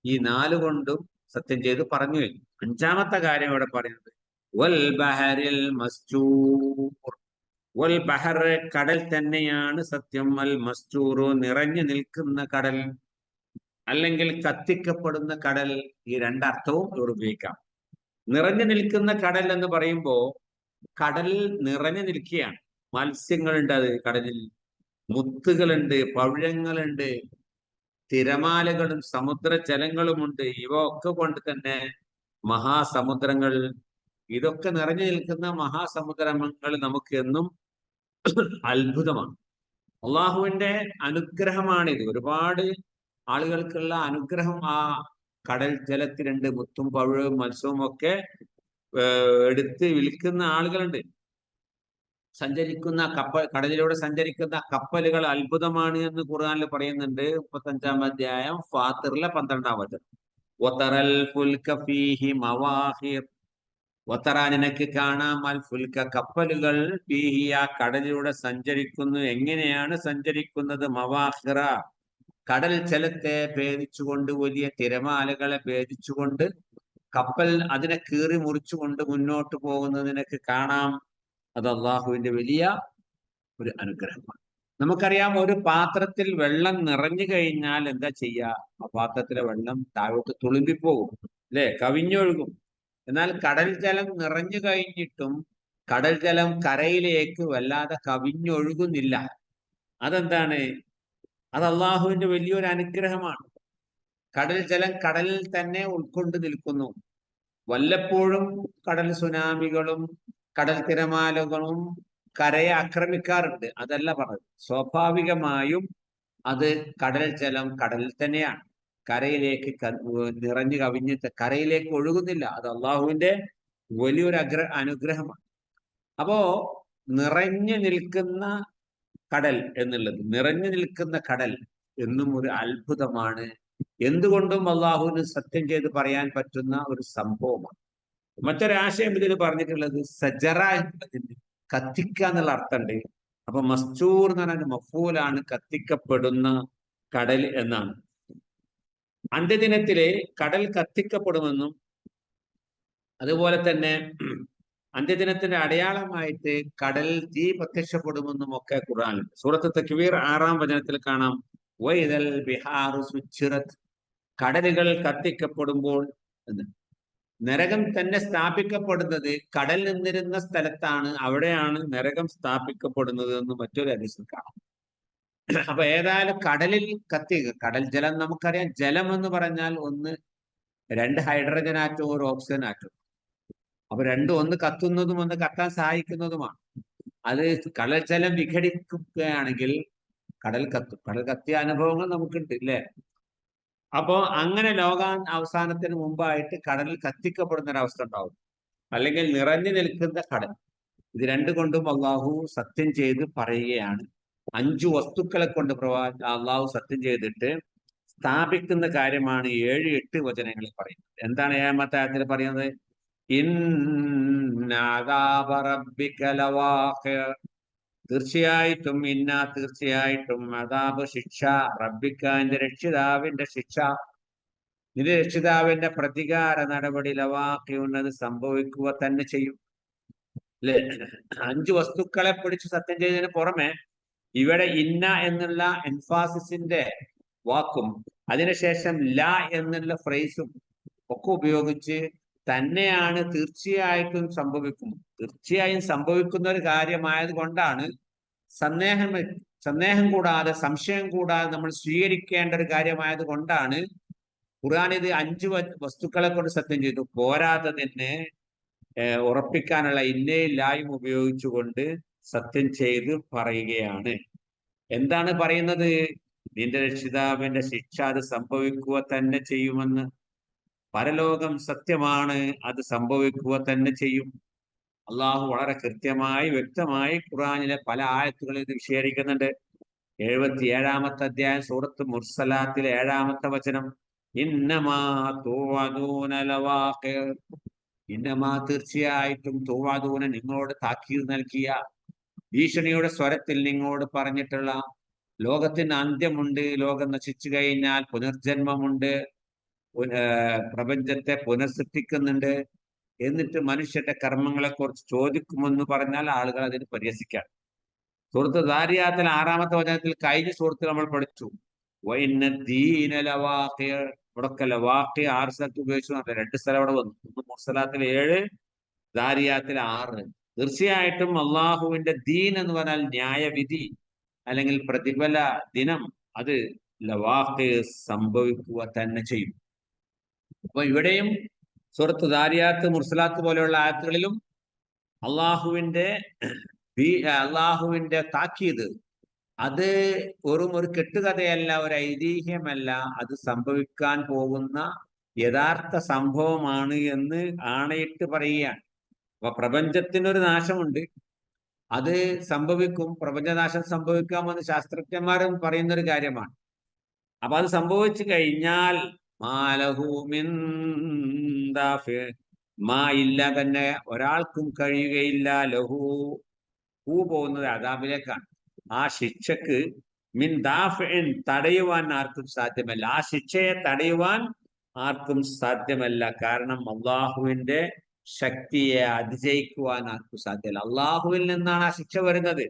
ഈ 4 കൊണ്ടും സത്യം ചെയ്ത് പറഞ്ഞു കഴിഞ്ഞു. 5ാമത്തെ കാര്യം ഇവിടെ പറയുന്നത് വൽ ബഹരിൽ മസ്ജൂർ. വൽ ബഹർ, കടൽ തന്നെയാണ് സത്യം. അൽ മസ്ജൂറു, നിറഞ്ഞു നിൽക്കുന്ന കടൽ, അല്ലെങ്കിൽ കത്തിക്കപ്പെടുന്ന കടൽ. ഈ 2 അർത്ഥവും ഇവിടെ ഉപയോഗിക്കാം. നിറഞ്ഞു നിൽക്കുന്ന കടൽ എന്ന് പറയുമ്പോൾ കടൽ നിറഞ്ഞു നിൽക്കുകയാണ്. മത്സ്യങ്ങളുണ്ട് അത് കടലിൽ, മുത്തുകളുണ്ട്, പവിഴങ്ങളുണ്ട്, തിരമാലകളും സമുദ്രജലങ്ങളുമുണ്ട്. ഇവ ഒക്കെ കൊണ്ട് തന്നെ മഹാസമുദ്രങ്ങൾ, ഇതൊക്കെ നിറഞ്ഞു നിൽക്കുന്ന മഹാസമുദ്രങ്ങൾ നമുക്ക് എന്നും അത്ഭുതമാണ്. അള്ളാഹുവിന്റെ അനുഗ്രഹമാണിത്. ഒരുപാട് ആളുകൾക്കുള്ള അനുഗ്രഹം ആ കടൽ ജലത്തിലുണ്ട്. മുത്തും പവിഴവും മത്സ്യവും ഒക്കെ എടുത്ത് വിൽക്കുന്ന ആളുകളുണ്ട്. സഞ്ചരിക്കുന്ന കടലിലൂടെ സഞ്ചരിക്കുന്ന കപ്പലുകൾ അത്ഭുതമാണ് എന്ന് ഖുർആനിൽ പറയുന്നുണ്ട്. 35-ാം അധ്യായം ഫാത്തിറിലെ 12-ാം വചനം. വതറൽ ഫുൽക ഫീഹി മവാഹിർ. വതറ, നിനക്ക് കാണാം, അൽ ഫുൽക, കപ്പലുകൾ, ഫീഹി, ആ കടലിലൂടെ സഞ്ചരിക്കുന്നു. എങ്ങനെയാണ് സഞ്ചരിക്കുന്നത്? മവാഹിറ, കടൽ ജലത്തെ ഭേദിച്ചുകൊണ്ട്, വലിയ തിരമാലകളെ ഭേദിച്ചുകൊണ്ട് കപ്പൽ അതിനെ കീറി മുറിച്ചുകൊണ്ട് മുന്നോട്ട് പോകുന്നത് നിനക്ക് കാണാം. അത് അള്ളാഹുവിന്റെ വലിയ ഒരു അനുഗ്രഹമാണ്. നമുക്കറിയാം, ഒരു പാത്രത്തിൽ വെള്ളം നിറഞ്ഞു കഴിഞ്ഞാൽ എന്താ ചെയ്യുക? ആ പാത്രത്തിലെ വെള്ളം താഴോട്ട് തുളുമ്പിപ്പോകും, അല്ലെ? കവിഞ്ഞൊഴുകും. എന്നാൽ കടൽ ജലം നിറഞ്ഞു കഴിഞ്ഞിട്ടും കടൽ ജലം കരയിലേക്ക് വല്ലാതെ കവിഞ്ഞൊഴുകുന്നില്ല. അതെന്താണ്? അത് അള്ളാഹുവിന്റെ വലിയൊരു അനുഗ്രഹമാണ്. കടൽ ജലം കടലിൽ തന്നെ ഉൾക്കൊണ്ട് നിൽക്കുന്നു. വല്ലപ്പോഴും കടൽ സുനാമികളും കടൽ തിരമാലകളും കരയെ ആക്രമിക്കാറുണ്ട്. അതല്ല പറഞ്ഞത്. സ്വാഭാവികമായും അത് കടൽ ജലം കടലിൽ തന്നെയാണ്. കരയിലേക്ക് നിറഞ്ഞു കവിഞ്ഞിട്ട് കരയിലേക്ക് ഒഴുകുന്നില്ല. അത് അള്ളാഹുവിന്റെ വലിയൊരു അനുഗ്രഹമാണ്. അപ്പോ നിറഞ്ഞു നിൽക്കുന്ന കടൽ എന്നുള്ളത്, നിറഞ്ഞു നിൽക്കുന്ന കടൽ എന്നും ഒരു അത്ഭുതമാണ്. എന്തുകൊണ്ടും അള്ളാഹുവിന് സത്യം ചെയ്ത് പറയാൻ പറ്റുന്ന ഒരു സംഭവമാണ്. മറ്റൊരാശയം ഇതിന് പറഞ്ഞിട്ടുള്ളത് സജറ എന്നതിന് കത്തിക്കുക എന്നുള്ള അർത്ഥമുണ്ട്. അപ്പൊ മസ്ചൂർ എന്ന് പറഞ്ഞാൽ മഫൂലാണ്, കത്തിക്കപ്പെടുന്ന കടൽ എന്നാണ്. അന്ത്യദിനത്തിലെ കടൽ കത്തിക്കപ്പെടുമെന്നും അതുപോലെ തന്നെ അന്ത്യദിനത്തിന്റെ അടയാളമായിട്ട് കടൽ തീ പ്രത്യക്ഷപ്പെടുമെന്നും ഒക്കെ ഖുർആനിൽ. സൂറത്ത് തക്വീർ 6-ാം വചനത്തിൽ കാണാം, വൈദൽ ബിഹാറു സുജ്ജിറത്, കടലുകൾ കത്തിക്കപ്പെടുമ്പോൾ എന്ന്. നരകം തന്നെ സ്ഥാപിക്കപ്പെടുന്നത് കടൽ നിന്നിരുന്ന സ്ഥലത്താണ്. അവിടെയാണ് നരകം സ്ഥാപിക്കപ്പെടുന്നത് എന്ന് മറ്റൊരു ഹദീസിൽ കാണാം. അപ്പൊ ഏതായാലും കടലിൽ കടൽ ജലം, നമുക്കറിയാം, ജലം എന്ന് പറഞ്ഞാൽ 2 ഹൈഡ്രജൻ ആറ്റവും 1 ഓക്സിജൻ ആറ്റവും. അപ്പൊ ഒന്ന് കത്തുന്നതും ഒന്ന് കത്താൻ സഹായിക്കുന്നതുമാണ്. അത് കടൽ ജലം വിഘടിക്കുകയാണെങ്കിൽ കടൽ കത്തും. കടൽ കത്തിയ അനുഭവങ്ങൾ നമുക്കുണ്ട്, ഇല്ലേ? അപ്പോ അങ്ങനെ അവസാനത്തിന് മുമ്പായിട്ട് കടലിൽ കത്തിക്കപ്പെടുന്ന ഒരവസ്ഥ ഉണ്ടാവും, അല്ലെങ്കിൽ നിറഞ്ഞു നിൽക്കുന്ന കടൽ. ഇത് 2 കൊണ്ടും അള്ളാഹു സത്യം ചെയ്ത് പറയുകയാണ്. 5 വസ്തുക്കളെ കൊണ്ട് അള്ളാഹു സത്യം ചെയ്തിട്ട് സ്ഥാപിക്കുന്ന കാര്യമാണ് 7-8 വചനങ്ങളിൽ പറയുന്നത്. എന്താണ് 7-ാമത്തെ ആയത്തിൽ പറയുന്നത്? തീർച്ചയായിട്ടും, തീർച്ചയായിട്ടും, അദാബ്, ശിക്ഷ, റബ്ബിക്ക, എന്റെ രക്ഷിതാവിന്റെ ശിക്ഷ, നിന്റെ രക്ഷിതാവിന്റെ പ്രതികാര നടപടി, ലവാഖിയുന്നത് സംഭവിക്കുക തന്നെ ചെയ്യും, അല്ലെ? 5 വസ്തുക്കളെ പിടിച്ച് സത്യം ചെയ്തതിന് പുറമെ ഇവിടെ ഇന്ന എന്നുള്ള എംഫാസിസിന്റെ വാക്കും അതിനുശേഷം ല എന്നുള്ള ഫ്രേസും ഒക്കെ ഉപയോഗിച്ച് തന്നെയാണ് തീർച്ചയായിട്ടും തീർച്ചയായും സംഭവിക്കുന്ന ഒരു കാര്യമായത് കൊണ്ടാണ് സന്ദേഹം സന്ദേഹം കൂടാതെ സംശയം കൂടാതെ നമ്മൾ സ്വീകരിക്കേണ്ട ഒരു കാര്യമായത് കൊണ്ടാണ് ഖുർആൻ ഇത് 5 വസ്തുക്കളെ കൊണ്ട് സത്യം ചെയ്തു. പോരാത്തതിന് ഉറപ്പിക്കാനുള്ള ഇന്നയില്ലായ്മ ഉപയോഗിച്ചുകൊണ്ട് സത്യം ചെയ്ത് പറയുകയാണ്. എന്താണ് പറയുന്നത്? നിന്റെ രക്ഷിതാവിന്റെ ശിക്ഷ അത് സംഭവിക്കുക തന്നെ ചെയ്യുമെന്ന്. പരലോകം സത്യമാണ്, അത് സംഭവിക്കുക തന്നെ ചെയ്യും. അള്ളാഹു വളരെ കൃത്യമായി വ്യക്തമായി ഖുർആനിലെ പല ആയത്തുകളിൽ ഇത് വിശദീകരിക്കുന്നുണ്ട്. 77-ാമത്തെ അധ്യായം സൂറത്ത് മുർസലാത്തിലെ 7-ാമത്തെ വചനം, ഇന്നമാ തുഅദൂന ലവാഖിഅ, ഇന്നമാ തീർച്ചയായിട്ടും തുഅദൂന നിങ്ങളോട് താക്കീത് നൽകിയ, ഭീഷണിയുടെ സ്വരത്തിൽ നിങ്ങളോട് പറഞ്ഞിട്ടുള്ള ലോകത്തിന് അന്ത്യമുണ്ട്, ലോകം നശിച്ചു കഴിഞ്ഞാൽ പുനർജന്മമുണ്ട്, പ്രപഞ്ചത്തെ പുനഃസൃഷ്ടിക്കുന്നുണ്ട്, എന്നിട്ട് മനുഷ്യന്റെ കർമ്മങ്ങളെ കുറിച്ച് ചോദിക്കുമെന്ന് പറഞ്ഞാൽ ആളുകൾ അതിന് പരിഹസിക്കാം. സൂറത്ത് ദാരിയാത്തിൽ 6-ാമത്തെ വചനത്തിൽ കഴിഞ്ഞ സൂറത്ത് നമ്മൾ പഠിച്ചു, ഇവിടൊക്കെ ലവാഖിഅ 6 സ്ഥലത്ത് ഉപയോഗിച്ചു. 2 സ്ഥലം അവിടെ വന്നു. മുർസലാത്തിൽ 7, ദാരിയാത്തിൽ 6. തീർച്ചയായിട്ടും അള്ളാഹുവിന്റെ ദീൻ എന്ന് പറഞ്ഞാൽ ന്യായവിധി അല്ലെങ്കിൽ പ്രതിഫല ദിനം, അത് ലവാഖിഅ സംഭവിക്കുക തന്നെ ചെയ്യും. അപ്പൊ ഇവിടെയും സൂറത്ത് ദാരിയാത്ത്, മുർസലാത്ത് പോലെയുള്ള ആയത്തുകളിലും അള്ളാഹുവിന്റെ താക്കീത് അത് ഒരു കെട്ടുകഥയല്ല, ഒരു ഐതിഹ്യമല്ല, അത് സംഭവിക്കാൻ പോകുന്ന യഥാർത്ഥ സംഭവമാണ് എന്ന് ആണയിട്ട് പറയുകയാണ്. അപ്പൊ പ്രപഞ്ചത്തിനൊരു നാശമുണ്ട്, അത് സംഭവിക്കും. പ്രപഞ്ചനാശം സംഭവിക്കാമെന്ന് ശാസ്ത്രജ്ഞന്മാരും പറയുന്ന ഒരു കാര്യമാണ്. അപ്പൊ അത് സംഭവിച്ചു കഴിഞ്ഞാൽ ഇല്ല തന്നെ ഒരാൾക്കും കഴിയുകയില്ല. ലഹു പോകുന്നത് അദാബിലേക്കാണ്. ആ ശിക്ഷക്ക് മിൻ ദാഫിൻ തടയുവാൻ ആർക്കും സാധ്യമല്ല. ആ ശിക്ഷയെ തടയുവാൻ ആർക്കും സാധ്യമല്ല. കാരണം അള്ളാഹുവിന്റെ ശക്തിയെ അതിജയിക്കുവാൻ ആർക്കും സാധ്യമല്ല. അള്ളാഹുവിൽ നിന്നാണ് ആ ശിക്ഷ വരുന്നത്.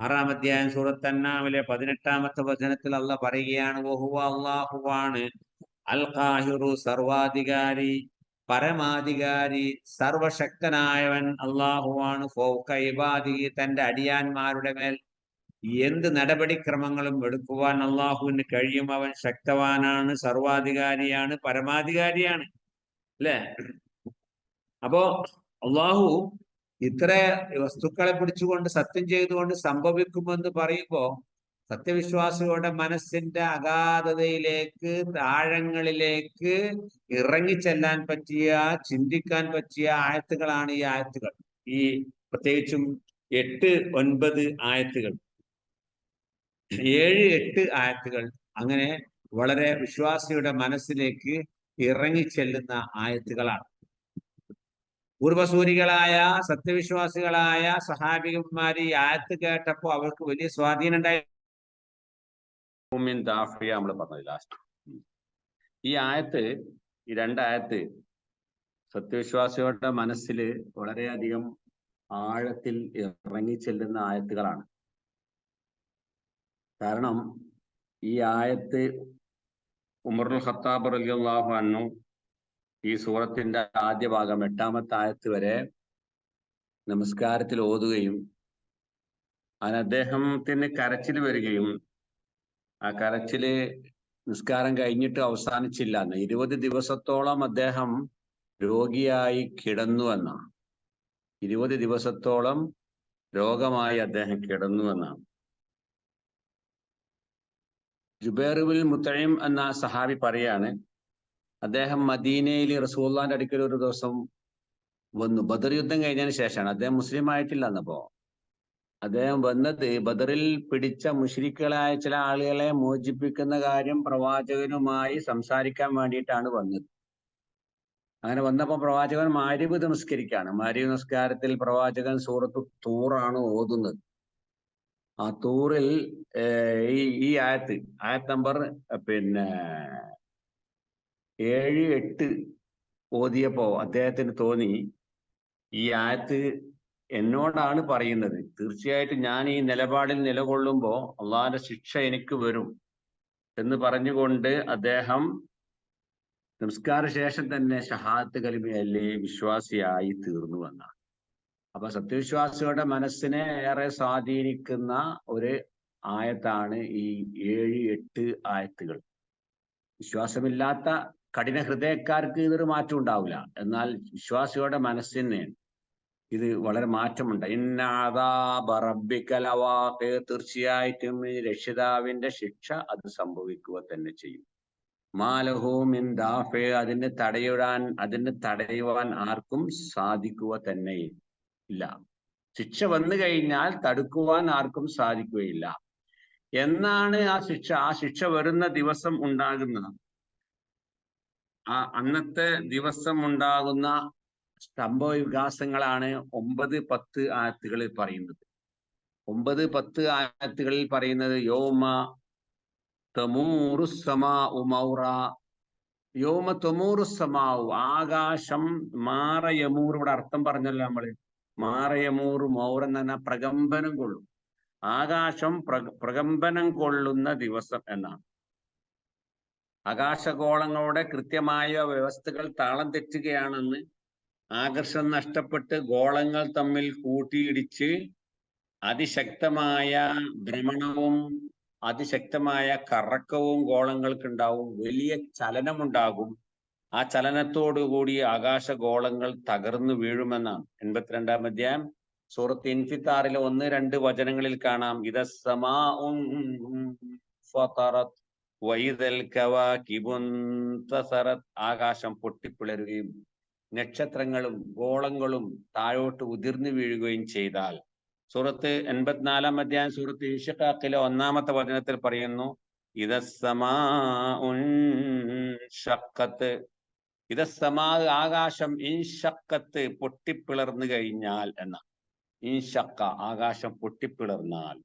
6-ാം അധ്യായം സൂറത്ത് അന്നാമിലെ 18-ാമത്തെ വചനത്തിൽ അള്ളാഹ് പറയുകയാണ്, വഹുവ അള്ളാഹുവാണ് അൽ ഖാഹിറു സർവാധികാരി, പരമാധികാരി, സർവശക്തനായവൻ അള്ളാഹുവാണ്. ഫൗക ഇബാദിഹി തന്റെ അടിയാന്മാരുടെ മേൽ എന്ത് നടപടിക്രമങ്ങളും എടുക്കുവാൻ അള്ളാഹുവിന് കഴിയും. അവൻ ശക്തവാനാണ്, സർവാധികാരിയാണ്, പരമാധികാരിയാണ്. അല്ലേ? അപ്പോ അള്ളാഹു ഇത്ര വസ്തുക്കളെ പിടിച്ചുകൊണ്ട് സത്യം ചെയ്തുകൊണ്ട് സംഭവിക്കുമെന്ന് പറയുമ്പോൾ സത്യവിശ്വാസികളുടെ മനസ്സിന്റെ അഗാധതയിലേക്ക്, ആഴങ്ങളിലേക്ക് ഇറങ്ങിച്ചെല്ലാൻ പറ്റിയ, ചിന്തിക്കാൻ പറ്റിയ ആയത്തുകളാണ് ഈ ആയത്തുകൾ. ഈ പ്രത്യേകിച്ചും 8, 9 ആയത്തുകൾ, 7, 8 ആയത്തുകൾ അങ്ങനെ വളരെ വിശ്വാസിയുടെ മനസ്സിലേക്ക് ഇറങ്ങിച്ചെല്ലുന്ന ആയത്തുകളാണ്. പൂർവസൂരികളായ സത്യവിശ്വാസികളായ സഹാബികന്മാർ ഈ ആയത്ത് കേട്ടപ്പോൾ അവർക്ക് വലിയ സ്വാധീനം ഉണ്ടായി. നമ്മൾ പറഞ്ഞത് ലാസ്റ്റ് ഈ ആയത്ത്, ഈ 2 ആയത്ത് സത്യവിശ്വാസികളുടെ മനസ്സിൽ വളരെയധികം ആഴത്തിൽ ഇറങ്ങിച്ചെല്ലുന്ന ആയത്തുകളാണ്. കാരണം ഈ ആയത്ത് ഉമറുൽ ഖത്താബ് റളിയല്ലാഹു അൻഹു ഈ സൂറത്തിന്റെ ആദ്യ ഭാഗം 8-ാമത്തെ ആയത്ത് വരെ നമസ്കാരത്തിൽ ഓതുകയും അതിന് അദ്ദേഹത്തിന് കരച്ചിൽ വരികയും ആ കരച്ചില് നിസ്കാരം കഴിഞ്ഞിട്ട് അവസാനിച്ചില്ല എന്ന്. 20 ദിവസത്തോളം അദ്ദേഹം രോഗിയായി കിടന്നു എന്നാണ്. 20 ദിവസത്തോളം രോഗമായി അദ്ദേഹം കിടന്നു എന്നാണ്. ജുബൈർ ബിൻ മുത്തഇം എന്ന സഹാബി പറയാണ്, അദ്ദേഹം മദീനയിൽ റസൂലുള്ളാഹിന്റെ അടുക്കൽ ഒരു ദിവസം വന്നു. ബദർ യുദ്ധം കഴിഞ്ഞതിന് ശേഷമാണ്. അദ്ദേഹം മുസ്ലിം ആയിട്ടില്ല. എന്നപ്പോ അദ്ദേഹം വന്നത് ബദറിൽ പിടിച്ച മുശ്രിക്കുകളായ ചില ആളുകളെ മോചിപ്പിക്കുന്ന കാര്യം പ്രവാചകനുമായി സംസാരിക്കാൻ വേണ്ടിയിട്ടാണ് വന്നത്. അങ്ങനെ വന്നപ്പോൾ പ്രവാചകൻ മഗ്‌രിബ് നമസ്കരിക്കുകയാണ്. മഗ്‌രിബ് നമസ്കാരത്തിൽ പ്രവാചകൻ സൂറത്ത് തൂറാണ് ഓതുന്നത്. ആ തൂറിൽ ഈ ആയത്ത് നമ്പർ 7, 8 ഓതിയപ്പോ അദ്ദേഹത്തിന് തോന്നി, ഈ ആയത്ത് എന്നോടാണ് പറയുന്നത്. തീർച്ചയായിട്ടും ഞാൻ ഈ നിലപാടിൽ നിലകൊള്ളുമ്പോൾ അള്ളാഹിന്റെ ശിക്ഷ എനിക്ക് വരും എന്ന് പറഞ്ഞുകൊണ്ട് അദ്ദേഹം നമസ്കാര ശേഷം തന്നെ ഷഹാദത്ത് കലിമയല്ലേ വിശ്വാസിയായി തീർന്നു എന്നാണ്. അപ്പൊ സത്യവിശ്വാസികളുടെ മനസ്സിനെ ഏറെ സ്വാധീനിക്കുന്ന ഒരു ആയത്താണ് ഈ 7-8 ആയത്തുകൾ. വിശ്വാസമില്ലാത്ത കഠിന ഹൃദയക്കാർക്ക് ഇതൊരു മാറ്റം ഉണ്ടാവില്ല. എന്നാൽ വിശ്വാസികളുടെ മനസ്സിന് ഇത് വളരെ മാറ്റമുണ്ട്. തീർച്ചയായിട്ടും ഈ രക്ഷിതാവിന്റെ ശിക്ഷ അത് സംഭവിക്കുക തന്നെ ചെയ്യും. മാലഹൂമിൻ ദാഫെ, അതിന് തടയുവാൻ ആർക്കും സാധിക്കുക തന്നെ ഇല്ല. ശിക്ഷ വന്നു കഴിഞ്ഞാൽ തടുക്കുവാൻ ആർക്കും സാധിക്കുകയില്ല. എന്നാണ് ആ ശിക്ഷ വരുന്ന ദിവസം ഉണ്ടാകുന്ന അന്നത്തെ ദിവസം ഉണ്ടാകുന്ന സംഭവ വികാസങ്ങളാണ് 9-10 ആയത്തുകളിൽ പറയുന്നത്. 9-10 ആയത്തുകളിൽ പറയുന്നത് യോമ തമൂറു സമാഉ മൗറ, യോമ തമൂറു സമാഉ, ആകാശം മാറയമൂർ. ഇവിടെ അർത്ഥം പറഞ്ഞല്ലോ നമ്മള്. മാറയമൂർ മൗറ എന്ന് പറഞ്ഞാൽ പ്രകമ്പനം കൊള്ളും. ആകാശം പ്രകമ്പനം കൊള്ളുന്ന ദിവസം എന്നാണ്. ആകാശഗോളങ്ങളുടെ കൃത്യമായ വ്യവസ്ഥകൾ താളം തെറ്റുകയാണെന്ന്, ആകർഷണം നഷ്ടപ്പെട്ട് ഗോളങ്ങൾ തമ്മിൽ കൂട്ടിയിടിച്ച് അതിശക്തമായ ഭ്രമണവും അതിശക്തമായ കറക്കവും ഗോളങ്ങൾക്കുണ്ടാവും. വലിയ ചലനമുണ്ടാകും. ആ ചലനത്തോടുകൂടി ആകാശഗോളങ്ങൾ തകർന്നു വീഴുമെന്നാണ്. 82-ാം അധ്യായം സൂറത്ത് ഇൻഫിത്താറിലെ 1-2 വചനങ്ങളിൽ കാണാം. ഇദസ്സമാഉൻ ഫതറത് വഇദൽ കവാകിബുൻ തസറത്, ആകാശം പൊട്ടിപ്പിളരുകയും നക്ഷത്രങ്ങളും ഗോളങ്ങളും താഴോട്ട് ഉതിർന്നു വീഴുകയും ചെയ്താൽ. സൂറത്ത് 84-ാം അധ്യായം സൂറത്ത് ഇൻഷിഖാഖിലെ 1-ാമത്തെ വചനത്തിൽ പറയുന്നു ഇദസ്സമാഉൻ ഷഖത്ത്, ഇദസ്സമാ, ആകാശം ഇൻഷഖത്ത് പൊട്ടിപ്പിളർന്നു കഴിഞ്ഞാൽ എന്നാണ്. ഇൻഷഖ, ആകാശം പൊട്ടിപ്പിളർന്നാൽ.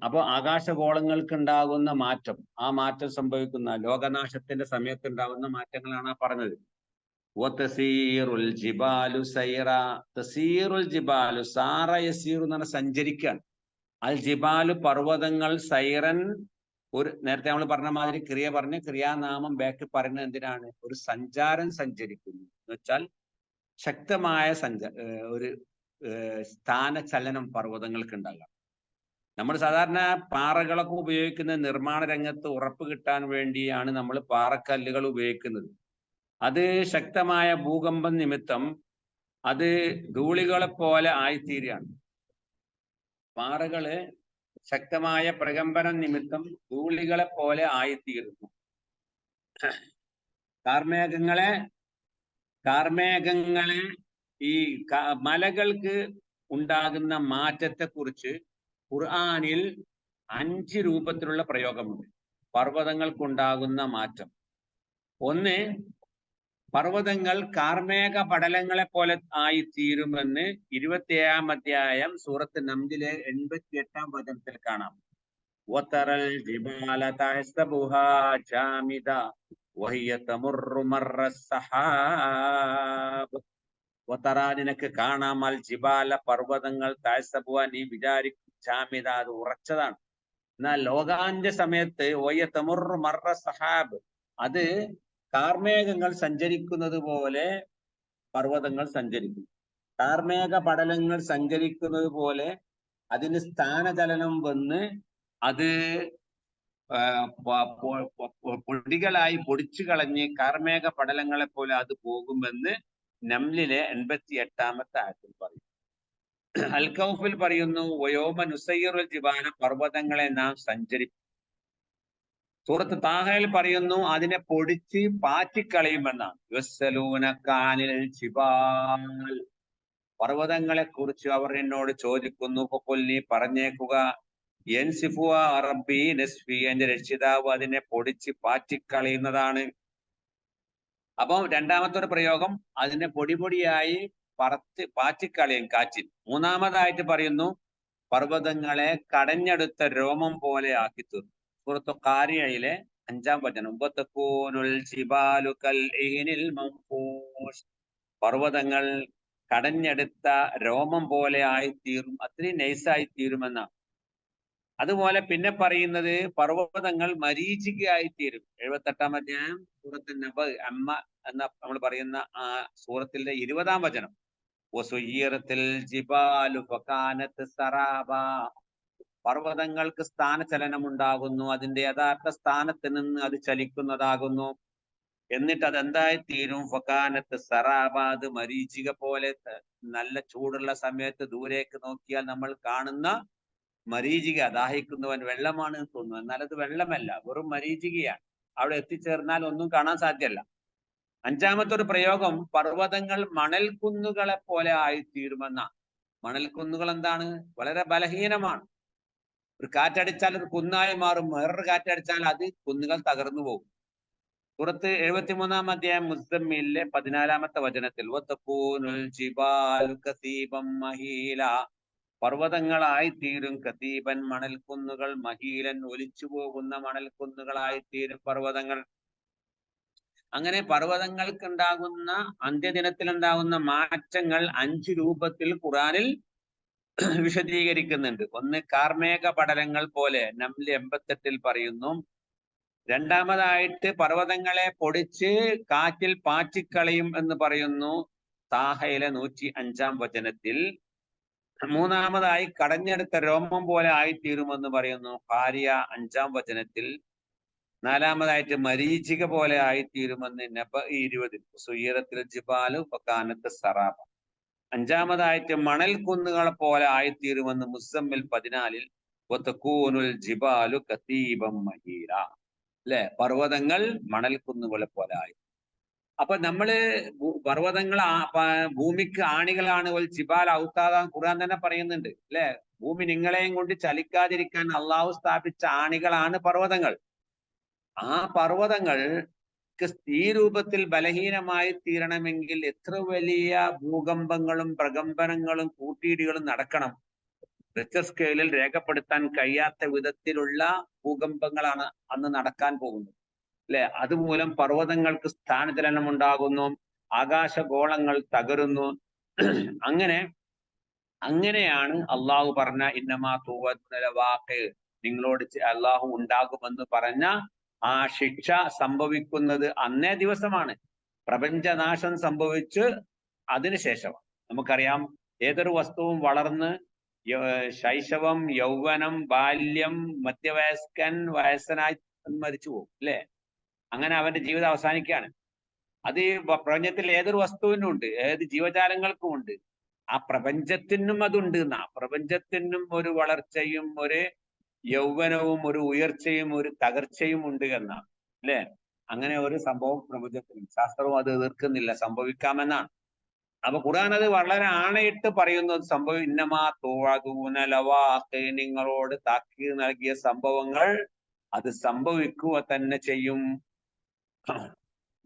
അപ്പൊ ആകാശഗോളങ്ങൾക്ക് ഉണ്ടാകുന്ന മാറ്റം, ആ മാറ്റം സംഭവിക്കുന്ന ലോകനാശത്തിന്റെ സമയത്ത് ഉണ്ടാകുന്ന മാറ്റങ്ങളാണ് പറഞ്ഞത്. തസീറുൽ ജിബാലു സൈറ, തസീറുൽ ജിബാലു, സാറ യസീറു എന്ന് പറഞ്ഞാൽ സഞ്ചരിക്കാൻ. അൽ ജിബാലു, പർവ്വതങ്ങൾ, സൈറൻ, ഒരു നേരത്തെ നമ്മൾ പറഞ്ഞ മാതിരി ക്രിയാനാമം ബാക്കി പറയുന്നത് എന്തിനാണ്? ഒരു സഞ്ചാരം സഞ്ചരിക്കുന്നു എന്ന് വെച്ചാൽ ശക്തമായ ഒരു സ്ഥാനചലനം പർവ്വതങ്ങൾക്ക് ഉണ്ടാകാം. നമ്മൾ സാധാരണ പാറകളൊക്കെ ഉപയോഗിക്കുന്നത് നിർമ്മാണ രംഗത്ത് ഉറപ്പ് കിട്ടാൻ വേണ്ടിയാണ് നമ്മൾ പാറക്കല്ലുകൾ ഉപയോഗിക്കുന്നത്. അത് ശക്തമായ ഭൂകമ്പം നിമിത്തം അത് ധൂളികളെ പോലെ ആയിത്തീരുകയാണ്. പാറകള് ശക്തമായ പ്രകമ്പനം നിമിത്തം ധൂളികളെ പോലെ ആയിത്തീരുന്നു. കാർമേഘങ്ങളെ ഈ മലകൾക്ക് ഉണ്ടാകുന്ന മാറ്റത്തെ കുറിച്ച് ഖുർആനിൽ 5 രൂപത്തിലുള്ള പ്രയോഗമുണ്ട്. പർവ്വതങ്ങൾക്കുണ്ടാകുന്ന മാറ്റം. ഒന്ന്, പർവ്വതങ്ങൾ കാർമേഘ പടലങ്ങളെ പോലെ ആയിത്തീരുമെന്ന് 27-ാം അധ്യായം സൂറത്ത് നംലിലെ 88-ാം വചനത്തിൽ കാണാം. വതറൽ ജിബാല തഹ്സബുഹാ ജാമിദ വഹിയ തമുറു മർറ സഹാബ്. വതറ, നിനക്ക് കാണാം, അൽ ജിബാല, പർവ്വതങ്ങൾ, തഹ്സബുഹാ, നീ വിചാരിക്കും, ജാമിദ, അത് ഉറച്ചതാണ്. എന്നാൽ ലോകാന്ത്യ സമയത്ത് വഹിയ തമുറു മർറ സഹാബ്, അത് കാർമേഘങ്ങൾ സഞ്ചരിക്കുന്നത് പോലെ പർവ്വതങ്ങൾ സഞ്ചരിക്കും. കാർമേഘ പടലങ്ങൾ സഞ്ചരിക്കുന്നത് പോലെ അതിന് സ്ഥാനചലനം വന്ന് അത് പൊടികളായി പൊടിച്ചു കളഞ്ഞ് കാർമേഘ പടലങ്ങളെ പോലെ അത് പോകുമെന്ന് നംലിലെ 88-ാമത്തെ ആയത്തിൽ പറയും. അൽ കൗഫിൽ പറയുന്നു വയോമ നുസയ്യിറുൽ ജിബാല, പർവ്വതങ്ങളെ നാം സഞ്ചരിക്കും. സൂറത്ത് താഹയിൽ പറയുന്നു അതിനെ പൊടിച്ച് പാറ്റിക്കളയുമെന്നാണ്. യുസ്സലൂനകാനിൽ ജിബാൽ, പർവ്വതങ്ങളെ കുറിച്ച് അവർ എന്നോട് ചോദിക്കുന്നു. ഖുൽ, നീ പറഞ്ഞേക്കുക, യൻസിഫുഹ റബ്ബി നസ്ഫി, എന്റെ രക്ഷിതാവ് അതിനെ പൊടിച്ച് പാറ്റിക്കളയുന്നതാണ്. അപ്പം രണ്ടാമത്തെ ഒരു പ്രയോഗം, അതിനെ പൊടിയായി പാറ്റിക്കളയും കാറ്റിൽ. മൂന്നാമതായിട്ട് പറയുന്നു പർവ്വതങ്ങളെ കടഞ്ഞെടുത്ത രോമം പോലെ ആക്കി തീർന്നു. സൂറത്ത് ഖാരിയയിലെ 5-ാം വചനം, പർവ്വതങ്ങൾ കടഞ്ഞെടുത്ത രോമം പോലെ ആയിത്തീരും, അത്രയും നൈസായിത്തീരുമെന്നാണ്. അതുപോലെ പിന്നെ പറയുന്നത് പർവ്വതങ്ങൾ മരീചികയായിത്തീരും. 78-ാം അധ്യായം സൂറത്ത് നബ അമ്മ എന്ന നമ്മൾ പറയുന്ന ആ സൂറത്തിന്റെ 20-ാം വചനം, വസുയ്യിറത്തിൽ ജിബാലു ഫകാനത്ത് സറാബ. പർവ്വതങ്ങൾക്ക് സ്ഥാനചലനം ഉണ്ടാകുന്നു, അതിന്റെ യഥാർത്ഥ സ്ഥാനത്ത് നിന്ന് അത് ചലിക്കുന്നതാകുന്നു. എന്നിട്ട് അതെന്തായി തീരും? ഫകാനത്ത് സറാബ, അത് മരീചിക പോലെ. നല്ല ചൂടുള്ള സമയത്ത് ദൂരേക്ക് നോക്കിയാൽ നമ്മൾ കാണുന്ന മരീചിക, ദാഹിക്കുന്നവൻ വെള്ളമാണ് തോന്നുന്നു, എന്നാൽ അത് വെള്ളമല്ല, വെറും മരീചികയാണ്. അവിടെ എത്തിച്ചേർന്നാൽ ഒന്നും കാണാൻ സാധ്യമല്ല. അഞ്ചാമത്തെ ഒരു പ്രയോഗം, പർവ്വതങ്ങൾ മണൽക്കുന്നുകളെ പോലെ ആയിത്തീരുമെന്ന. മണൽക്കുന്നുകൾ എന്താണ്? വളരെ ബലഹീനമാണ്. ഒരു കാറ്റടിച്ചാൽ ഒരു കുന്നായി മാറും, വേറൊരു കാറ്റടിച്ചാൽ അത് കുന്നുകൾ തകർന്നു പോകും. സൂറത്ത് 73-ാം അധ്യായം മുസ്സമ്മിലിലെ 14-ാമത്തെ വചനത്തിൽ പർവ്വതങ്ങളായി തീരും കതീബൻ, മണൽക്കുന്നുകൾ, മഹീലൻ, ഒലിച്ചു പോകുന്ന മണൽക്കുന്നുകളായിത്തീരും പർവ്വതങ്ങൾ. അങ്ങനെ പർവ്വതങ്ങൾക്ക് ഉണ്ടാകുന്ന, അന്ത്യദിനത്തിൽ ഉണ്ടാകുന്ന മാറ്റങ്ങൾ 5 രൂപത്തിൽ ഖുറാനിൽ വിശദീകരിക്കുന്നുണ്ട്. ഒന്ന്, കാർമേഘ പടലങ്ങൾ പോലെ, നംൽ 88-ൽ പറയുന്നു. രണ്ടാമതായിട്ട് പർവ്വതങ്ങളെ പൊടിച്ച് കാറ്റിൽ പാറ്റിക്കളയും എന്ന് പറയുന്നു, താഹയിലെ 105-ാം വചനത്തിൽ. മൂന്നാമതായി കടഞ്ഞെടുത്ത രോമം പോലെ ആയിത്തീരുമെന്ന് പറയുന്നു, ഖാരിയ 5-ാം വചനത്തിൽ. നാലാമതായിട്ട് മരീചിക പോലെ ആയിത്തീരുമെന്ന് നബ 20-ൽ, സുയ്യിറത്തിൽ ജിബാലു ഫകാനത്ത് സറാബ. അഞ്ചാമതായിട്ട് മണൽ കുന്നുകളെ പോലെ ആയിത്തീരുമെന്ന് മുസമ്മിൽ 14-ൽ, വതകൂനുൽ ജിബാലു കതീബം മഹീല. അല്ലെ, പർവ്വതങ്ങൾ മണൽക്കുന്നുകളെ പോലെ ആയി. അപ്പൊ നമ്മള് പർവ്വതങ്ങൾ ഭൂമിക്ക് ആണികളാണ്, ജിബാൽ ഔത്താദാൻ ഖുർആൻ തന്നെ പറയുന്നുണ്ട്. അല്ലെ, ഭൂമി നിങ്ങളെയും കൊണ്ട് ചലിക്കാതിരിക്കാൻ അള്ളാഹു സ്ഥാപിച്ച ആണികളാണ് പർവ്വതങ്ങൾ. ആ പർവ്വതങ്ങൾക്ക് ഈ രൂപത്തിൽ ബലഹീനമായി തീരണമെങ്കിൽ എത്ര വലിയ ഭൂകമ്പങ്ങളും പ്രകമ്പനങ്ങളും കൂട്ടിയിടികളും നടക്കണം. റിക്ടർ സ്കെയിലിൽ രേഖപ്പെടുത്താൻ കഴിയാത്ത വിധത്തിലുള്ള ഭൂകമ്പങ്ങളാണ് അന്ന് നടക്കാൻ പോകുന്നത്. അല്ലെ, അതുമൂലം പർവ്വതങ്ങൾക്ക് സ്ഥാനചലനം ഉണ്ടാകുന്നു, ആകാശഗോളങ്ങൾ തകരുന്നു. അങ്ങനെയാണ് അള്ളാഹു പറഞ്ഞ ഇന്നമാ തൂവന്നലവാക്ക്, നിങ്ങളോട് അള്ളാഹു ഉണ്ടാകുമെന്ന് പറഞ്ഞ ആ ശിക്ഷ സംഭവിക്കുന്നത് അന്നേ ദിവസമാണ്. പ്രപഞ്ചനാശം സംഭവിച്ച് അതിനുശേഷമാണ്. നമുക്കറിയാം, ഏതൊരു വസ്തുവും വളർന്ന് ശൈശവം, യൗവനം, ബാല്യം, മധ്യവയസ്കൻ, വയസ്സനായി മരിച്ചു പോകും. അല്ലെ, അങ്ങനെ അവന്റെ ജീവിതം അവസാനിക്കുകയാണ്. അത് ഈ പ്രപഞ്ചത്തിൽ ഏതൊരു വസ്തുവിനും ഉണ്ട്, ഏത് ജീവജാലങ്ങൾക്കും ഉണ്ട്. ആ പ്രപഞ്ചത്തിനും അതുണ്ട് എന്നാ. പ്രപഞ്ചത്തിനും ഒരു വളർച്ചയും ഒരു യൗവനവും ഒരു ഉയർച്ചയും ഒരു തകർച്ചയും ഉണ്ട് എന്നാ. അല്ലെ, അങ്ങനെ ഒരു സംഭവം പ്രപഞ്ചത്തിൽ ശാസ്ത്രവും അത് എതിർക്കുന്നില്ല, സംഭവിക്കാമെന്നാണ്. അപ്പൊ ഖുർആൻ അത് വളരെ ആണയിട്ട് പറയുന്നത് ഇന്നമാ തൂഅദൂന ലവാഖ്, നിങ്ങളോട് താക്കീത് നൽകിയ സംഭവങ്ങൾ അത് സംഭവിക്കുക തന്നെ ചെയ്യും.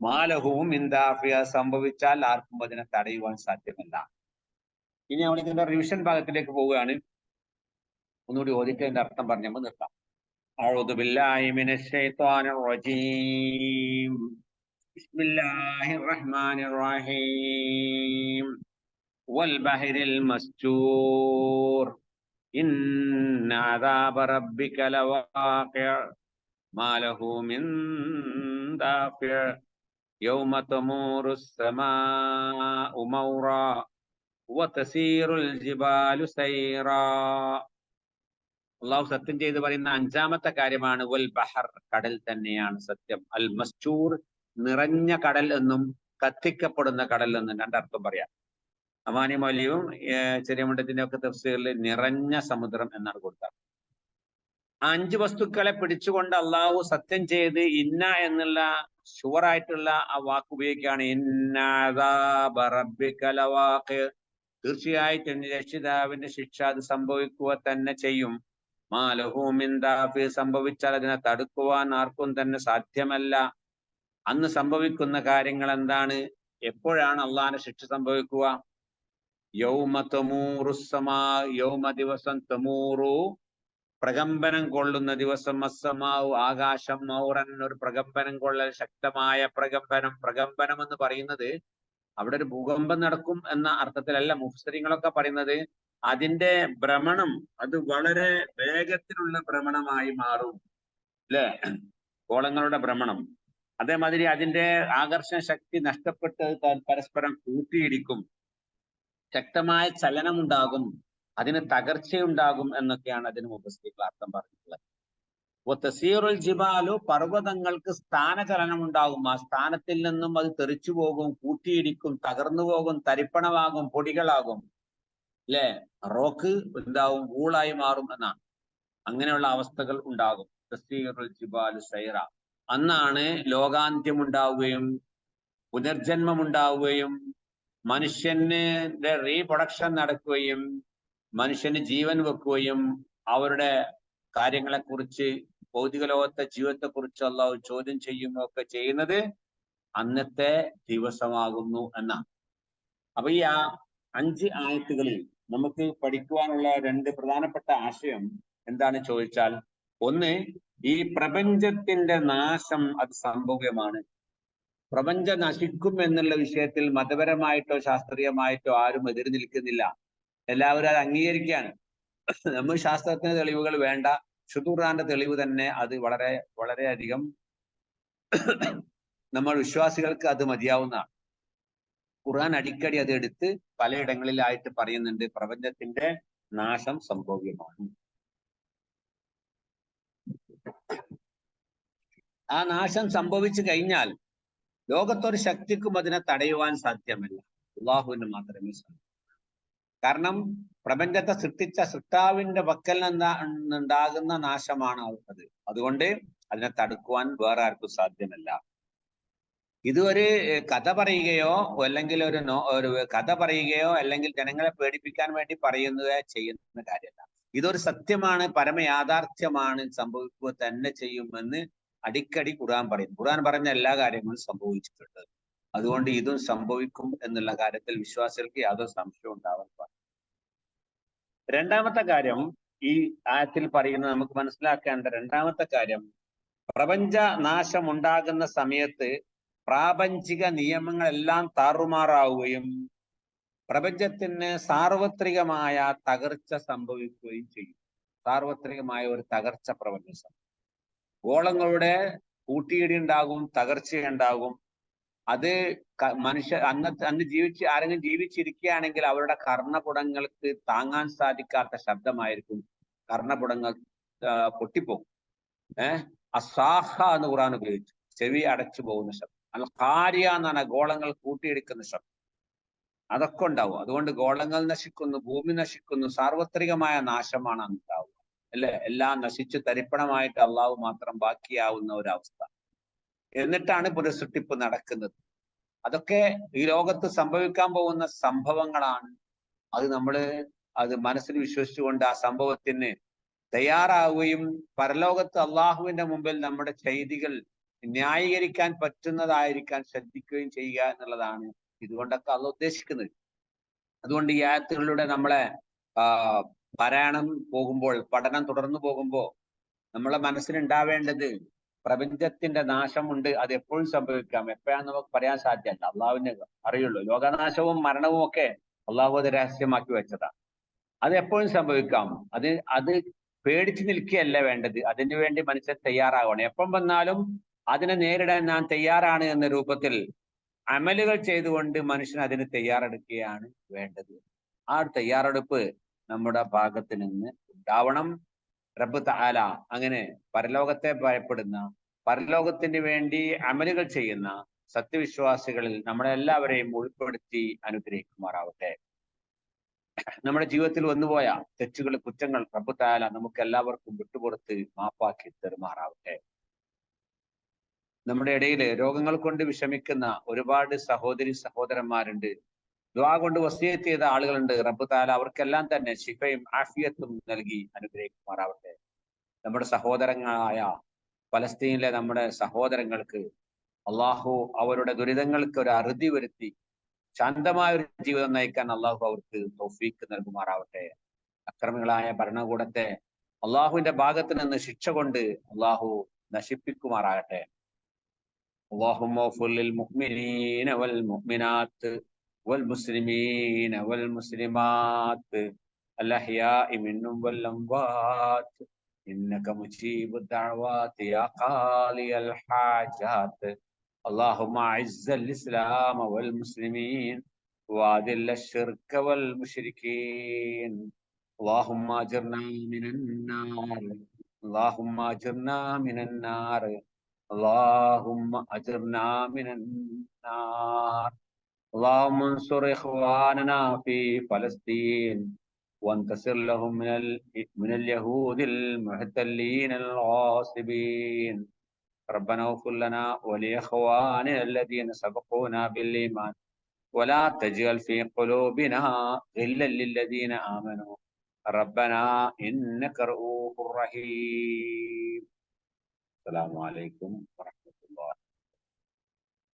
മാലഹുവും ഇന്ദാഫിയ, സംഭവിച്ചാൽ ആർക്കും അതിനെ തടയുവാൻ സാധ്യമല്ല. ഇനി നമ്മൾ ഇതിന്റെ റിവിഷൻ ഭാഗത്തിലേക്ക് പോവുകയാണ്. ഒന്നുകൂടി ഓദിട്ട് അതിന്റെ അർത്ഥം പറഞ്ഞ് നമ്മൾ നിർത്താം. അഊദു ബില്ലാഹി മിനശ് ശൈത്വാനിർ റജീം. ബിസ്മില്ലാഹിർ റഹ്മാനിർ റഹീം. വൽബഹരിൽ മസ്ജൂർ. ഇന്ന അദാബ റബ്ബിക ലവാഖിഅ മാ ലഹു മിൻ ദാഫിഅ യൗമ തമൂറുസ് സമാഉ മൗറാ വതസീറുൽ ജിബാലു സൈറാ. അള്ളാഹു സത്യം ചെയ്ത് പറയുന്ന അഞ്ചാമത്തെ കാര്യമാണ് വൽ ബഹർ, കടൽ തന്നെയാണ് സത്യം. അൽ മസ്ജൂർ, നിറഞ്ഞ കടൽ എന്നും കത്തിക്കപ്പെടുന്ന കടൽ എന്നും രണ്ടർത്ഥം പറയാം. അമാനി മൗലിയും ചെറിയ മുണ്ടത്തിന്റെ ഒക്കെ തഫ്സീറിൽ നിറഞ്ഞ സമുദ്രം എന്നാണ് കൊടുത്തത്. 5 വസ്തുക്കളെ പിടിച്ചുകൊണ്ട് അള്ളാഹു സത്യം ചെയ്ത് ഇന്ന എന്നുള്ള ഷുവറായിട്ടുള്ള ആ വാക്ക് ഉപയോഗിക്കുകയാണ്. തീർച്ചയായിട്ടും രക്ഷിതാവിന്റെ ശിക്ഷ അത് സംഭവിക്കുക തന്നെ ചെയ്യും. മാലഹു മിൻ ദാഫി, സംഭവിച്ചാൽ അതിനെ തടുക്കുവാൻ ആർക്കും തന്നെ സാധ്യമല്ല. അന്ന് സംഭവിക്കുന്ന കാര്യങ്ങൾ എന്താണ്? എപ്പോഴാണ് അള്ളാഹിന്റെ ശിക്ഷ സംഭവിക്കുക? യൗമ തമൂറുസ്സമാ, യൗമ ദിവസം, തമൂറു പ്രകമ്പനം കൊള്ളുന്ന ദിവസം, അസ്സമാഉ ആകാശം, മൗറൻ ഒരു പ്രകമ്പനം കൊള്ളൽ, ശക്തമായ പ്രകമ്പനം. പ്രകമ്പനം എന്ന് പറയുന്നത് അവിടെ ഒരു ഭൂകമ്പം നടക്കും എന്ന അർത്ഥത്തിലല്ല മുഫ്സിറുകളൊക്കെ പറയുന്നത്. അതിന്റെ ഭ്രമണം അത് വളരെ വേഗത്തിലുള്ള ഭ്രമണമായി മാറും. അല്ലെ, ഗോളങ്ങളുടെ ഭ്രമണം. അതേമാതിരി അതിന്റെ ആകർഷണ ശക്തി നഷ്ടപ്പെട്ട് പരസ്പരം കൂട്ടിയിടിക്കും. ശക്തമായ ചലനമുണ്ടാകും, അതിന് തകർച്ചയുണ്ടാകും എന്നൊക്കെയാണ് അതിന് മുഫസ്സിറുകൾ അർത്ഥം പറഞ്ഞിട്ടുള്ളത്. തസീറുൽ ജിബാലു, പർവ്വതങ്ങൾക്ക് സ്ഥാനചലനം ഉണ്ടാകും, ആ സ്ഥാനത്തിൽ നിന്നും അത് തെറിച്ചു പോകും, കൂട്ടിയിടിക്കും, തകർന്നു പോകും, തരിപ്പണമാകും, പൊടികളാകും, അല്ലെ? റോക്ക് എന്താവും? ഊളായി മാറും എന്നാണ്. അങ്ങനെയുള്ള അവസ്ഥകൾ ഉണ്ടാകും. തസീറുൽ ജിബാലു സൈറ. അന്നാണ് ലോകാന്ത്യം ഉണ്ടാവുകയും പുനർജന്മം ഉണ്ടാവുകയും മനുഷ്യന്റെ റീപ്രൊഡക്ഷൻ നടക്കുകയും മനുഷ്യന് ജീവൻ വെക്കുകയും അവരുടെ കാര്യങ്ങളെക്കുറിച്ച്, ഭൗതിക ലോകത്തെ ജീവിതത്തെക്കുറിച്ച് അള്ളാഹു ചോദ്യം ചെയ്യുകയൊക്കെ ചെയ്യുന്നത് അന്നത്തെ ദിവസമാകുന്നു എന്നാണ്. അപ്പൊ ഈ 5 ആയത്തുകളിൽ നമുക്ക് പഠിക്കുവാനുള്ള 2 പ്രധാനപ്പെട്ട ആശയം എന്താണ് ചോദിച്ചാൽ, ഒന്ന്, ഈ പ്രപഞ്ചത്തിന്റെ നാശം അത് സംഭവ്യമാണ്. പ്രപഞ്ചം നശിക്കും എന്നുള്ള വിഷയത്തിൽ മതപരമായിട്ടോ ശാസ്ത്രീയമായിട്ടോ ആരും എതിര് നിൽക്കുന്നില്ല. എല്ലാവരും അത് അംഗീകരിക്കുകയാണ്. നമ്മൾ ശാസ്ത്രത്തിന് തെളിവുകൾ വേണ്ട, ഖുർആന്റെ തെളിവ് തന്നെ അത് വളരെയധികം നമ്മൾ വിശ്വാസികൾക്ക് അത് മതിയാവുന്നതാണ്. ഖുർആൻ അടിക്കടി അത് എടുത്ത് പലയിടങ്ങളിലായിട്ട് പറയുന്നുണ്ട്, പ്രപഞ്ചത്തിന്റെ നാശം സംഭവ്യമാണ്. ആ നാശം സംഭവിച്ചു കഴിഞ്ഞാൽ ലോകത്തൊരു ശക്തിക്കും അതിനെ തടയുവാൻ സാധ്യമല്ല, അള്ളാഹുവിന് മാത്രമേ സാധിക്കൂ. കാരണം പ്രപഞ്ചത്തെ സൃഷ്ടിച്ച സൃഷ്ടാവിന്റെ പക്കൽ നിന്നുണ്ടാകുന്ന നാശമാണ് അത്. അതുകൊണ്ട് അതിനെ തടുക്കുവാൻ വേറെ ആർക്കും സാധ്യമല്ല. ഇത് ഒരു കഥ പറയുകയോ അല്ലെങ്കിൽ ഒരു കഥ പറയുകയോ അല്ലെങ്കിൽ ജനങ്ങളെ പേടിപ്പിക്കാൻ വേണ്ടി പറയുന്നത് ചെയ്യുന്ന കാര്യമല്ല. ഇതൊരു സത്യമാണ്, പരമയാഥാർത്ഥ്യമാണ്, സംഭവിക്കുക തന്നെ ചെയ്യുമെന്ന് അടിക്കടി ഖുർആൻ പറയുന്നു. ഖുർആൻ പറഞ്ഞ എല്ലാ കാര്യങ്ങളും സംഭവിച്ചിട്ടുണ്ട്. അതുകൊണ്ട് ഇതും സംഭവിക്കും എന്നുള്ള കാര്യത്തിൽ വിശ്വാസികൾക്ക് യാതൊരു സംശയവും ഉണ്ടാവാൻ പാടില്ല. രണ്ടാമത്തെ കാര്യം, ഈ ആയത്തിൽ പറയുന്നത് നമുക്ക് മനസ്സിലാക്കേണ്ട രണ്ടാമത്തെ കാര്യം, പ്രപഞ്ച നാശം ഉണ്ടാകുന്ന സമയത്ത് പ്രാപഞ്ചിക നിയമങ്ങളെല്ലാം താറുമാറാവുകയും പ്രപഞ്ചത്തിന് സാർവത്രികമായ തകർച്ച സംഭവിക്കുകയും ചെയ്യും. സാർവത്രികമായ ഒരു തകർച്ച പ്രപഞ്ചം, ഗോളങ്ങളുടെ കൂട്ടിയിടി ഉണ്ടാകും, തകർച്ചയുണ്ടാകും. അത് അന്ന് ആരെങ്കിലും ജീവിച്ചിരിക്കുകയാണെങ്കിൽ അവരുടെ കർണപുടങ്ങൾക്ക് താങ്ങാൻ സാധിക്കാത്ത ശബ്ദമായിരിക്കും. കർണപുടങ്ങൾ പൊട്ടിപ്പോകും. അസാഹ എന്ന് ഖുർആൻ ഉപയോഗിച്ചു, ചെവി അടച്ചു പോകുന്ന ശബ്ദം. അൽ ഖാരിയ എന്നാണ് ഗോളങ്ങൾ കൂട്ടിയെടുക്കുന്ന ശബ്ദം. അതൊക്കെ ഉണ്ടാവും. അതുകൊണ്ട് ഗോളങ്ങൾ നശിക്കുന്നു, ഭൂമി നശിക്കുന്നു, സാർവത്രികമായ നാശമാണ് ഉണ്ടാവുക, അല്ലെ? എല്ലാം നശിച്ച് തരിപ്പണമായിട്ട് അള്ളാഹു മാത്രം ബാക്കിയാവുന്ന ഒരവസ്ഥ. എന്നിട്ടാണ് പുനഃസൃഷ്ടിപ്പ് നടക്കുന്നത്. അതൊക്കെ ഈ ലോകത്ത് സംഭവിക്കാൻ പോകുന്ന സംഭവങ്ങളാണ്. അത് മനസ്സിൽ വിശ്വസിച്ചുകൊണ്ട് ആ സംഭവത്തിന് തയ്യാറാവുകയും പരലോകത്ത് അള്ളാഹുവിന്റെ മുമ്പിൽ നമ്മുടെ ചെയ്തികൾ ന്യായീകരിക്കാൻ പറ്റുന്നതായിരിക്കാൻ ശ്രദ്ധിക്കുകയും ചെയ്യുക എന്നുള്ളതാണ് ഇതുകൊണ്ടൊക്കെ അള്ളാഹു ഉദ്ദേശിക്കുന്നത്. അതുകൊണ്ട് ഈ ആയത്തുകളിലൂടെ നമ്മളെ പാരായണം പോകുമ്പോൾ, പഠനം തുടർന്നു പോകുമ്പോൾ നമ്മളെ മനസ്സിലുണ്ടാവേണ്ടത് പ്രപഞ്ചത്തിന്റെ നാശമുണ്ട്, അത് എപ്പോഴും സംഭവിക്കാം, എപ്പോഴാന്ന് നമുക്ക് പറയാൻ സാധ്യമല്ല, അള്ളാഹുവിനെ അറിയുള്ളൂ. ലോകനാശവും മരണവും ഒക്കെ അള്ളാഹു അത് രഹസ്യമാക്കി വെച്ചതാണ്. അത് എപ്പോഴും സംഭവിക്കാം. അത് പേടിച്ചു നിൽക്കുകയല്ല വേണ്ടത്, അതിനു വേണ്ടി മനുഷ്യൻ തയ്യാറാവണം. എപ്പം വന്നാലും അതിനെ നേരിടാൻ ഞാൻ തയ്യാറാണ് എന്ന രൂപത്തിൽ അമലുകൾ ചെയ്തുകൊണ്ട് മനുഷ്യൻ അതിന് തയ്യാറെടുക്കുകയാണ് വേണ്ടത്. ആ തയ്യാറെടുപ്പ് നമ്മുടെ ഭാഗത്ത് നിന്ന് ഉണ്ടാവണം. റബ്ബ് തആല അങ്ങനെ പരലോകത്തെ ഭയപ്പെടുന്ന, പരലോകത്തിന് വേണ്ടി അമലുകൾ ചെയ്യുന്ന സത്യവിശ്വാസികളിൽ നമ്മളെല്ലാവരെയും ഉൾപ്പെടുത്തി അനുഗ്രഹിക്കുമാറാവട്ടെ. നമ്മുടെ ജീവിതത്തിൽ വന്നുപോയ തെറ്റുകൾ, കുറ്റങ്ങൾ റബ്ബ് തആല നമുക്ക് എല്ലാവർക്കും വിട്ടുപുറത്ത് മാപ്പാക്കി തെരുമാറാവട്ടെ. നമ്മുടെ ഇടയിൽ രോഗങ്ങൾ കൊണ്ട് വിഷമിക്കുന്ന ഒരുപാട് സഹോദരന്മാരുണ്ട്. ദുആ കൊണ്ട് വസിയത്ത് ചെയ്ത ആളുകളുണ്ട്. റബ്ബ് തആല അവർക്കെല്ലാം തന്നെ ശിഫയും ആഫിയത്തും നൽകി അനുഗ്രഹിക്കുമാറാവട്ടെ. നമ്മുടെ സഹോദരങ്ങളായ ഫലസ്തീനിലെ നമ്മുടെ സഹോദരങ്ങൾക്ക് അള്ളാഹു അവരുടെ ദുരിതങ്ങൾക്ക് ഒരു അറുതി വരുത്തി ശാന്തമായ ഒരു ജീവിതം നയിക്കാൻ അള്ളാഹു അവർക്ക് തൗഫീക്ക് നൽകുമാറാവട്ടെ. അക്രമികളായ ഭരണകൂടത്തെ അള്ളാഹുവിന്റെ ഭാഗത്ത് നിന്ന് ശിക്ഷ കൊണ്ട് അള്ളാഹു നശിപ്പിക്കുമാറാകട്ടെ. اللهم اغفر للمؤمنين والمؤمنات والمسلمين والمسلمات الأحياء منهم والأموات إنك مجيب الدعوات يا قاضي الحاجات. اللهم أعز الإسلام والمسلمين وأذل الشرك والمشركين اللهم أجرنا من النار اللهم أجرنا من النار اللهم أجرنا من النار اللهم انصر إخواننا في فلسطين وانتصر لهم من اليهود المحتلين الغاصبين ربنا اغفر لنا ولإخواننا الذين سبقونا بالإيمان ولا تجعل في قلوبنا غلا للذين آمنوا ربنا إنك رؤوف رحيم السلام عليكم ورحمة الله